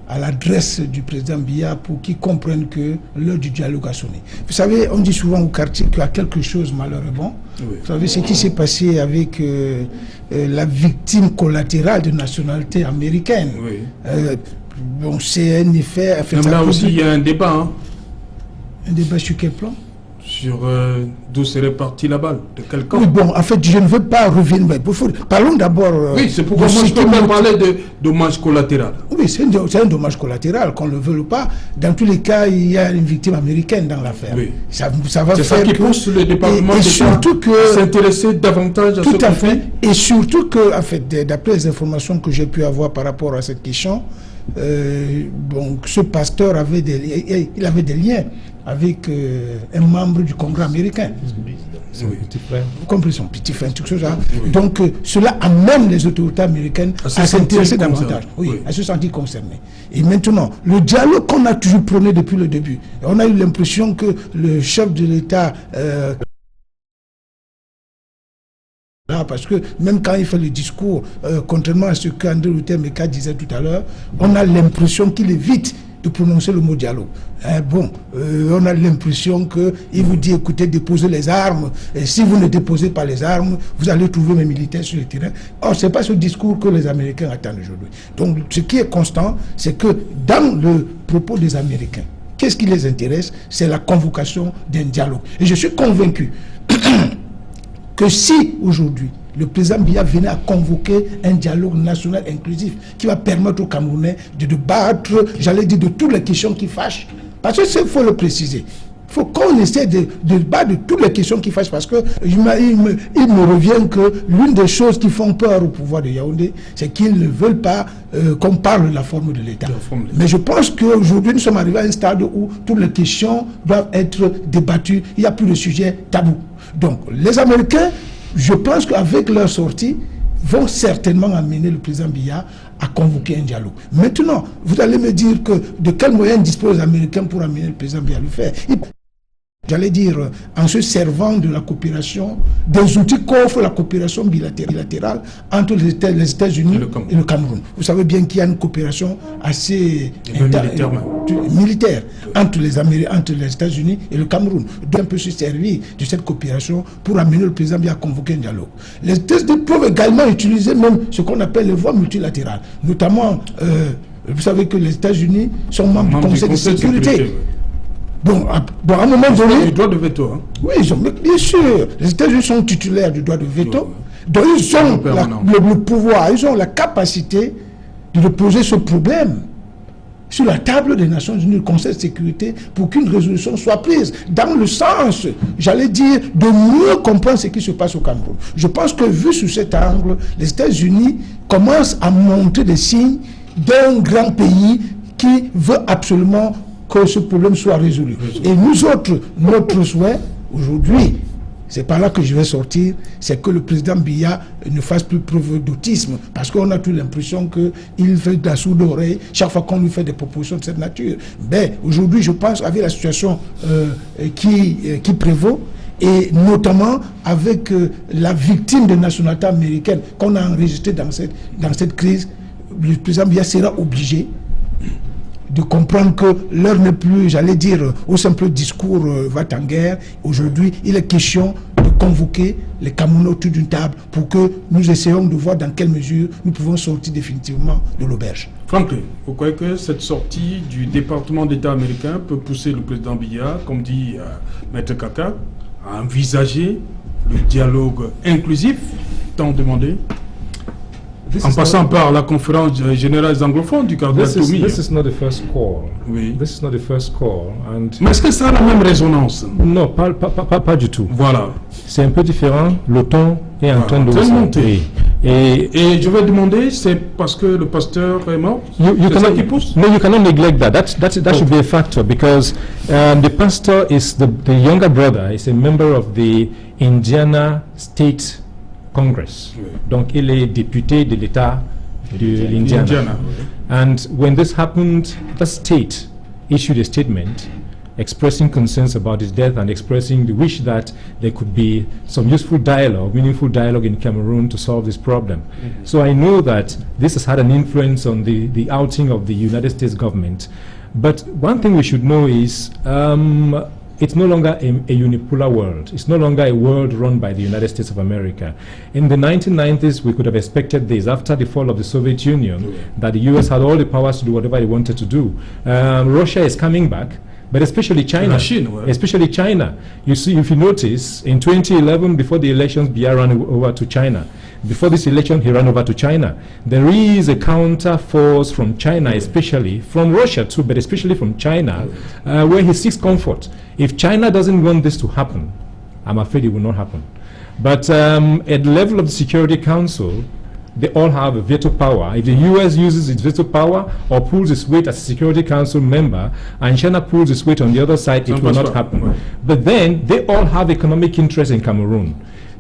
à l'adresse du président Biya pour qu'il comprenne que l'heure du dialogue a sonné. Vous savez, on dit souvent au quartier qu'il y a quelque chose malheureusement. Vous savez ce qui s'est passé avec la victime collatérale de nationalité américaine. Bon, c'est un effet... Même là aussi, il y a un débat. Un débat sur quel plan? Sur d'où serait partie la balle, de quel camp. Oui, bon, en fait, je ne veux pas revenir, mais parlons d'abord... oui, c'est pourquoi moi je peux parler de dommage collatéral. Oui, c'est un dommage collatéral, qu'on ne le veuille ou pas. Dans tous les cas, il y a une victime américaine dans l'affaire. Oui. Ça va c'est faire ça qui pousse le département d'État s'intéresser davantage à ce qu'on fait. Et surtout que, en fait, d'après les informations que j'ai pu avoir par rapport à cette question, bon, ce pasteur avait il avait des liens avec un membre du Congrès américain. Vous comprenez, son petit frère, tout ça. Donc, cela amène les autorités américaines à s'intéresser davantage, à se sentir concernés. Et maintenant, le dialogue qu'on a toujours prôné depuis le début, on a eu l'impression que le chef de l'État... parce que même quand il fait le discours, contrairement à ce qu'André Luther Meka disait tout à l'heure, on a l'impression qu'il évite de prononcer le mot dialogue. On a l'impression qu'il vous dit, écoutez, déposez les armes, et si vous ne déposez pas les armes, vous allez trouver mes militaires sur le terrain. Or, ce n'est pas ce discours que les Américains attendent aujourd'hui. Donc, ce qui est constant, c'est que dans le propos des Américains, Qu'est-ce qui les intéresse? C'est la convocation d'un dialogue. Et je suis convaincu que si aujourd'hui le président Biya venait à convoquer un dialogue national inclusif qui va permettre aux Camerounais de débattre, j'allais dire, de toutes les questions qui fâchent, parce que il faut le préciser. Il faut qu'on essaie de débattre de toutes les questions qui fâchent, parce que il me revient que l'une des choses qui font peur au pouvoir de Yaoundé, c'est qu'ils ne veulent pas qu'on parle de la forme de l'État. Mais je pense qu'aujourd'hui, nous sommes arrivés à un stade où toutes les questions doivent être débattues. Il n'y a plus de sujet tabou. Donc, les Américains, je pense qu'avec leur sortie, vont certainement amener le président Biya à convoquer un dialogue. Maintenant, vous allez me dire que de quels moyens disposent les Américains pour amener le président Biya à le faire? J'allais dire, en se servant de la coopération, des outils qu'offre la coopération bilatérale entre les États-Unis et le Cameroun. Vous savez bien qu'il y a une coopération assez militaire entre les États-Unis et le Cameroun. Donc, on peut se servir de cette coopération pour amener le président Biya à convoquer un dialogue. Les États-Unis peuvent également utiliser même ce qu'on appelle les voies multilatérales. Notamment, vous savez que les États-Unis sont membres du Conseil de sécurité. Bon, à un moment donné... Du droit de veto. Hein. Oui, bien sûr. Les États-Unis sont titulaires du droit de veto. Donc, ils ont le pouvoir, ils ont la capacité de poser ce problème sur la table des Nations Unies, le Conseil de sécurité, pour qu'une résolution soit prise, dans le sens, j'allais dire, de mieux comprendre ce qui se passe au Cameroun. Je pense que, vu sous cet angle, les États-Unis commencent à montrer des signes d'un grand pays qui veut absolument que ce problème soit résolu. Et nous autres, notre souhait, aujourd'hui, c'est par là que je vais sortir, c'est que le président Biya ne fasse plus preuve d'autisme, parce qu'on a toujours l'impression qu'il fait de la sourde oreille chaque fois qu'on lui fait des propositions de cette nature. Mais aujourd'hui, je pense, avec la situation qui prévaut, et notamment avec la victime de nationalité américaine qu'on a enregistrée dans cette crise, le président Biya sera obligé de comprendre que l'heure n'est plus, j'allais dire, au simple discours va-t-en-guerre. Aujourd'hui, il est question de convoquer les Camerounais autour d'une table pour que nous essayons de voir dans quelle mesure nous pouvons sortir définitivement de l'auberge. Franklin, vous croyez que cette sortie du département d'État américain peut pousser le président Biya, comme dit Maître Kaka, à envisager le dialogue inclusif tant demandé? En passant par la conférence générale des anglophones du cardinal Toumi. This is not the first call. Oui. This is not the first call. Mais est-ce que ça a la même résonance? Non, pas du tout. Voilà. C'est un peu différent. Le ton est en train de monter. Et je vais demander, c'est parce que le pasteur est mort? C'est ça qui pousse? No, you cannot neglect that. That should be a factor, because the pastor is the younger brother, is a member of the Indiana State Congress. Oui. Donc, il est député de l'État de l'Indiana. Oui. And when this happened, the state issued a statement expressing concerns about his death and expressing the wish that there could be some useful dialogue, meaningful dialogue in Cameroon to solve this problem. Mm-hmm. So I know that this has had an influence on the outing of the United States government. But one thing we should know is it's no longer a unipolar world. It's no longer a world run by the United States of America. In the 1990s, we could have expected this after the fall of the Soviet Union, that the US had all the powers to do whatever it wanted to do. Russia is coming back, but especially China. Especially China. You see, if you notice, in 2011, before the elections, Biya ran over to China. Before this election, he ran over to China. There is a counter force from China, especially from Russia too, but especially from China, where he seeks comfort. If China doesn't want this to happen, I'm afraid it will not happen. But at the level of the Security Council, they all have a veto power. If the US uses its veto power or pulls its weight as a Security Council member, and China pulls its weight on the other side, it will not happen. Right. But then they all have economic interest in Cameroon.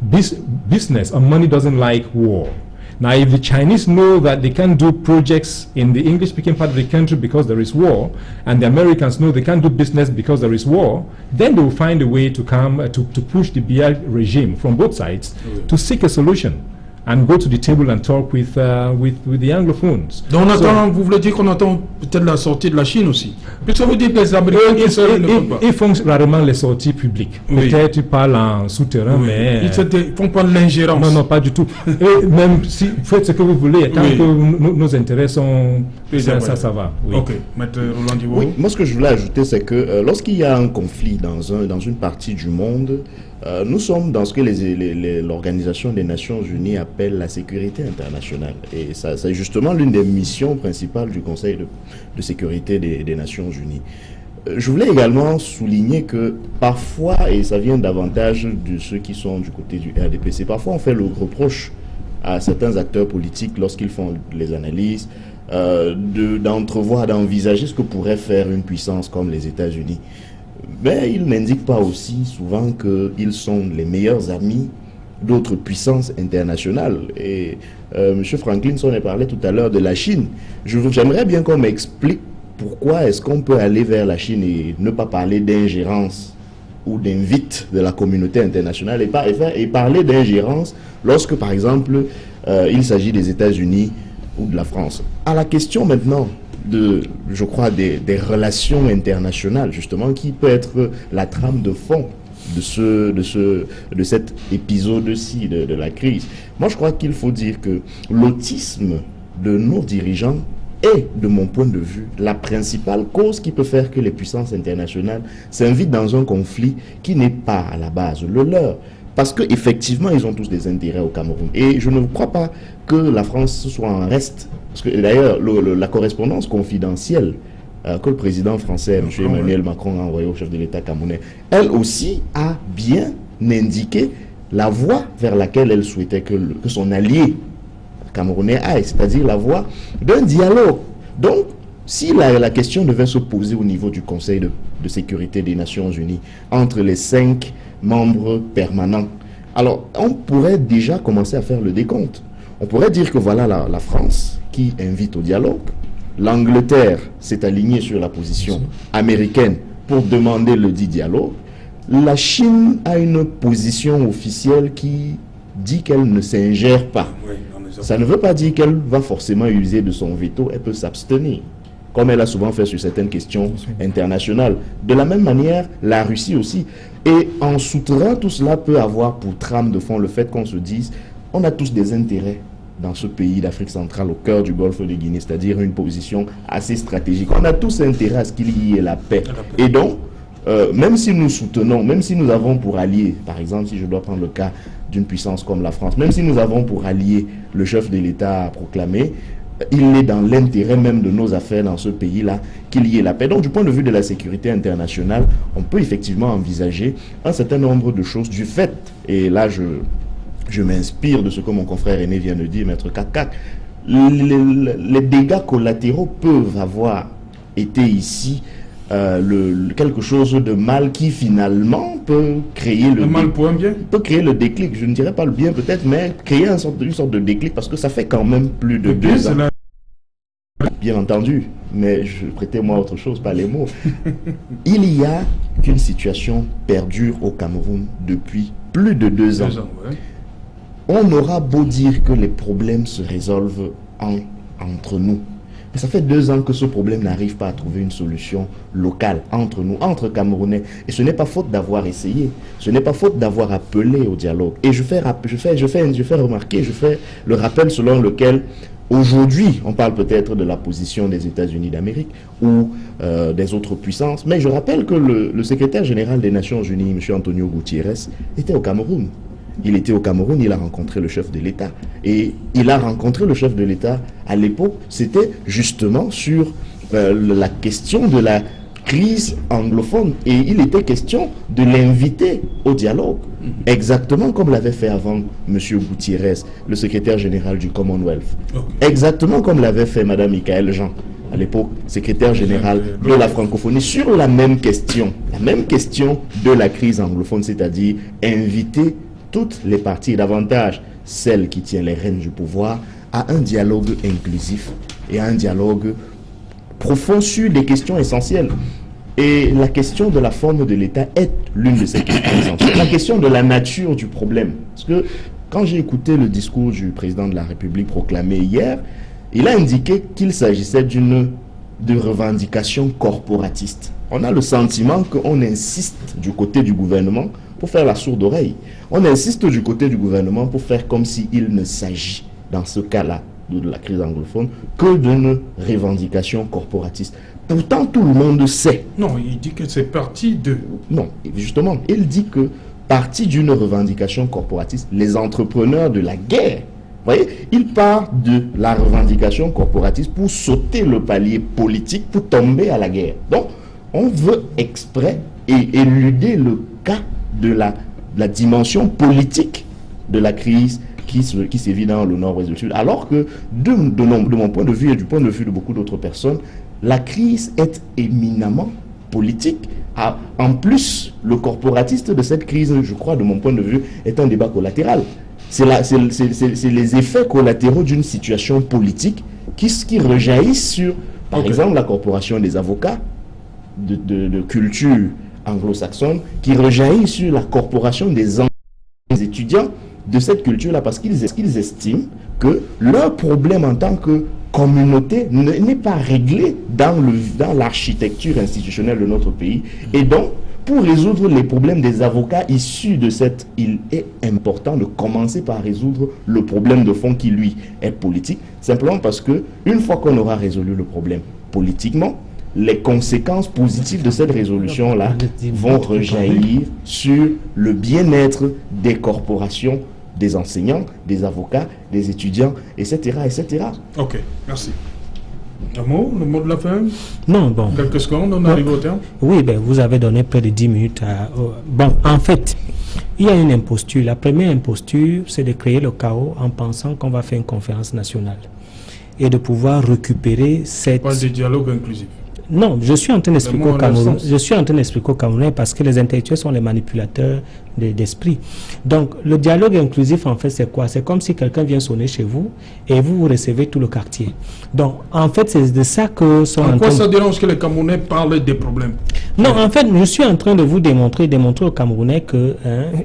Business and money doesn't like war. Now, if the Chinese know that they can't do projects in the English-speaking part of the country because there is war, and the Americans know they can't do business because there is war, then they will find a way to come to push the Biya regime from both sides to seek a solution. and go to the table and talk with the Anglophones. Donc vous voulez dire qu'on attend peut-être la sortie de la Chine aussi? Puisque ça veut dire que les Américains qui seuls ne peuvent pas. Ils font rarement les sorties publiques. Oui. Peut-être ils parlent en souterrain, mais... Ils font pas de l'ingérence. Non, pas du tout. Et même si vous faites ce que vous voulez, tant que nos intérêts sont... Ça va. Oui. Ok, Maître Roland Diwo. Oui, moi ce que je voulais ajouter, c'est que lorsqu'il y a un conflit dans une partie du monde, nous sommes dans ce que l'Organisation des Nations Unies appelle la sécurité internationale. Et c'est justement l'une des missions principales du Conseil de sécurité des Nations Unies. Je voulais également souligner que parfois, et ça vient davantage de ceux qui sont du côté du RDPC, parfois on fait le reproche à certains acteurs politiques lorsqu'ils font les analyses, d'entrevoir, d'envisager ce que pourrait faire une puissance comme les États-Unis. Mais ils n'indiquent pas aussi souvent qu'ils sont les meilleurs amis d'autres puissances internationales. Et M. Franklin Sonnet parlait tout à l'heure de la Chine. J'aimerais bien qu'on m'explique pourquoi est-ce qu'on peut aller vers la Chine et ne pas parler d'ingérence ou d'invite de la communauté internationale et parler d'ingérence lorsque, par exemple, il s'agit des États-Unis ou de la France. À la question maintenant je crois, des relations internationales, justement, qui peut être la trame de fond de cet épisode-ci de la crise. Moi, je crois qu'il faut dire que l'autisme de nos dirigeants est, de mon point de vue, la principale cause qui peut faire que les puissances internationales s'invitent dans un conflit qui n'est pas à la base le leur. Parce qu'effectivement, ils ont tous des intérêts au Cameroun. Et je ne crois pas que la France soit en reste. Parce que d'ailleurs, la correspondance confidentielle que le président français, M. Emmanuel Macron, a envoyée au chef de l'État camerounais, elle aussi a bien indiqué la voie vers laquelle elle souhaitait que son allié camerounais aille, c'est-à-dire la voie d'un dialogue. Donc, si la question devait se poser au niveau du Conseil de sécurité des Nations Unies, entre les 5 membres permanents, alors on pourrait déjà commencer à faire le décompte. On pourrait dire que voilà la France qui invite au dialogue. L'Angleterre s'est alignée sur la position américaine pour demander le dit dialogue. La Chine a une position officielle qui dit qu'elle ne s'ingère pas. Ça ne veut pas dire qu'elle va forcément user de son veto, elle peut s'abstenir, comme elle a souvent fait sur certaines questions internationales. De la même manière, la Russie aussi. Et en souterrain, tout cela peut avoir pour trame de fond le fait qu'on se dise, on a tous des intérêts dans ce pays d'Afrique centrale, au cœur du golfe de Guinée, c'est-à-dire une position assez stratégique. On a tous intérêt à ce qu'il y ait la paix. Et donc, même si nous soutenons, même si nous avons pour allier, par exemple, si je dois prendre le cas d'une puissance comme la France, même si nous avons pour allier le chef de l'État proclamé, il est dans l'intérêt même de nos affaires dans ce pays-là qu'il y ait la paix. Donc, du point de vue de la sécurité internationale, on peut effectivement envisager un certain nombre de choses du fait, et là je m'inspire de ce que mon confrère aîné vient de dire, Maître Kakak, les dégâts collatéraux peuvent avoir été ici quelque chose de mal qui finalement peut créer le mal pour un bien, peut créer le déclic. Je ne dirais pas le bien peut-être, mais créer une sorte de déclic, parce que ça fait quand même plus de 2 ans. Bien entendu, mais prêtez-moi autre chose, pas les mots. Il y a qu'une situation perdure au Cameroun depuis plus de 2 ans. On aura beau dire que les problèmes se résolvent entre nous. Mais ça fait 2 ans que ce problème n'arrive pas à trouver une solution locale entre nous, entre Camerounais. Et ce n'est pas faute d'avoir essayé. Ce n'est pas faute d'avoir appelé au dialogue. Et je fais remarquer, je fais le rappel selon lequel aujourd'hui, on parle peut-être de la position des États-Unis d'Amérique ou des autres puissances. Mais je rappelle que le secrétaire général des Nations Unies, M. Antonio Gutiérrez, était au Cameroun. Il était au Cameroun, il a rencontré le chef de l'État. Et il a rencontré le chef de l'État à l'époque, c'était justement sur la question de la crise anglophone. Et il était question de l'inviter au dialogue, exactement comme l'avait fait avant M. Gutiérrez, le secrétaire général du Commonwealth. Exactement comme l'avait fait Mme Michaëlle Jean, à l'époque, secrétaire général de la francophonie, sur la même question de la crise anglophone, c'est-à-dire inviter toutes les parties, et davantage celles qui tiennent les rênes du pouvoir, à un dialogue inclusif et à un dialogue profond sur des questions essentielles. Et la question de la forme de l'État est l'une de ces questions essentielles. La question de la nature du problème. Parce que Quand j'ai écouté le discours du président de la République proclamé hier, il a indiqué qu'il s'agissait de revendications corporatistes. On a le sentiment qu'on insiste du côté du gouvernement pour faire la sourde oreille. On insiste du côté du gouvernement pour faire comme s'il ne s'agit, dans ce cas-là, de la crise anglophone, que d'une revendication corporatiste. Pourtant, tout le monde sait. Non, il dit que c'est parti de... Non, justement, il dit que partie d'une revendication corporatiste, les entrepreneurs de la guerre, vous voyez, il part de la revendication corporatiste pour sauter le palier politique, pour tomber à la guerre. Donc, on veut exprès et éluder le cas de la dimension politique de la crise qui sévit dans le nord-ouest du Sud. Alors que, de mon point de vue et du point de vue de beaucoup d'autres personnes, la crise est éminemment politique. En plus, le corporatiste de cette crise, je crois, de mon point de vue, est un débat collatéral. C'est les effets collatéraux d'une situation politique qui rejaillissent sur, par exemple, la corporation des avocats de culture anglo-saxonne, qui rejaillit sur la corporation des étudiants de cette culture-là, parce qu'ils estiment que leur problème en tant que communauté n'est pas réglé dans l'architecture institutionnelle de notre pays. Et donc, pour résoudre les problèmes des avocats issus de cette, il est important de commencer par résoudre le problème de fond qui, lui, est politique, simplement parce que une fois qu'on aura résolu le problème politiquement, les conséquences positives de cette résolution-là vont rejaillir sur le bien-être des corporations, des enseignants, des avocats, des étudiants, etc., etc. Ok, merci. Le mot de la fin? Non, bon. Quelques secondes, on arrive au terme. Oui, ben, vous avez donné près de 10 minutes à... Bon, en fait, il y a une imposture. La première imposture, c'est de créer le chaos en pensant qu'on va faire une conférence nationale et de pouvoir récupérer cette... On parle de dialogue inclusif. Non, je suis en train d'expliquer au Cameroun. Je suis en train d'expliquer au Camerounais parce que les intellectuels sont les manipulateurs d'esprit. Donc, le dialogue inclusif, en fait, c'est quoi? C'est comme si quelqu'un vient sonner chez vous et vous recevez tout le quartier. Donc, en fait, c'est de ça que sont en quoi ça dérange que les Camerounais parlent des problèmes? Non, en fait, je suis en train de vous démontrer aux Camerounais que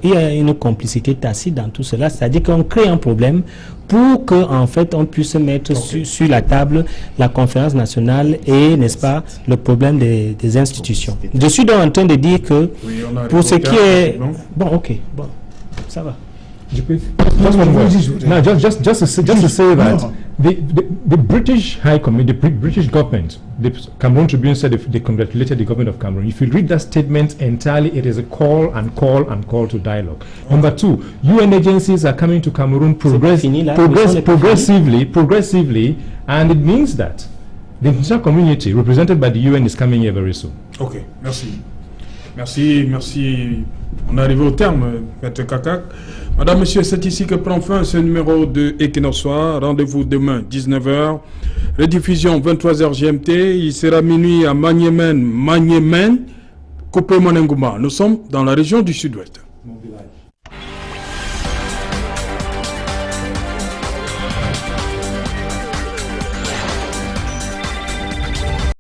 il y a une complicité tacite dans tout cela. C'est-à-dire qu'on crée un problème pour que, en fait, on puisse mettre sur la table la conférence nationale et, n'est-ce pas, le problème des institutions. Je suis donc en train de dire que, pour ce qui est... Bon, ok, bon, ça va. Now, just to say that the British High Committee, the British government, the Cameroon Tribune said they congratulated the government of Cameroon. If you read that statement entirely, it is a call to dialogue. Number two, UN agencies are coming to Cameroon progressively, and it means that the international community represented by the UN is coming here very soon. Ok, merci. Merci. On est arrivé au terme, Maître Kakak. Madame, Monsieur, c'est ici que prend fin ce numéro de Equinox Soir. Rendez-vous demain, 19h. Rediffusion, 23h GMT. Il sera minuit à Magnémen, Coupé Monengouma. Nous sommes dans la région du Sud-Ouest.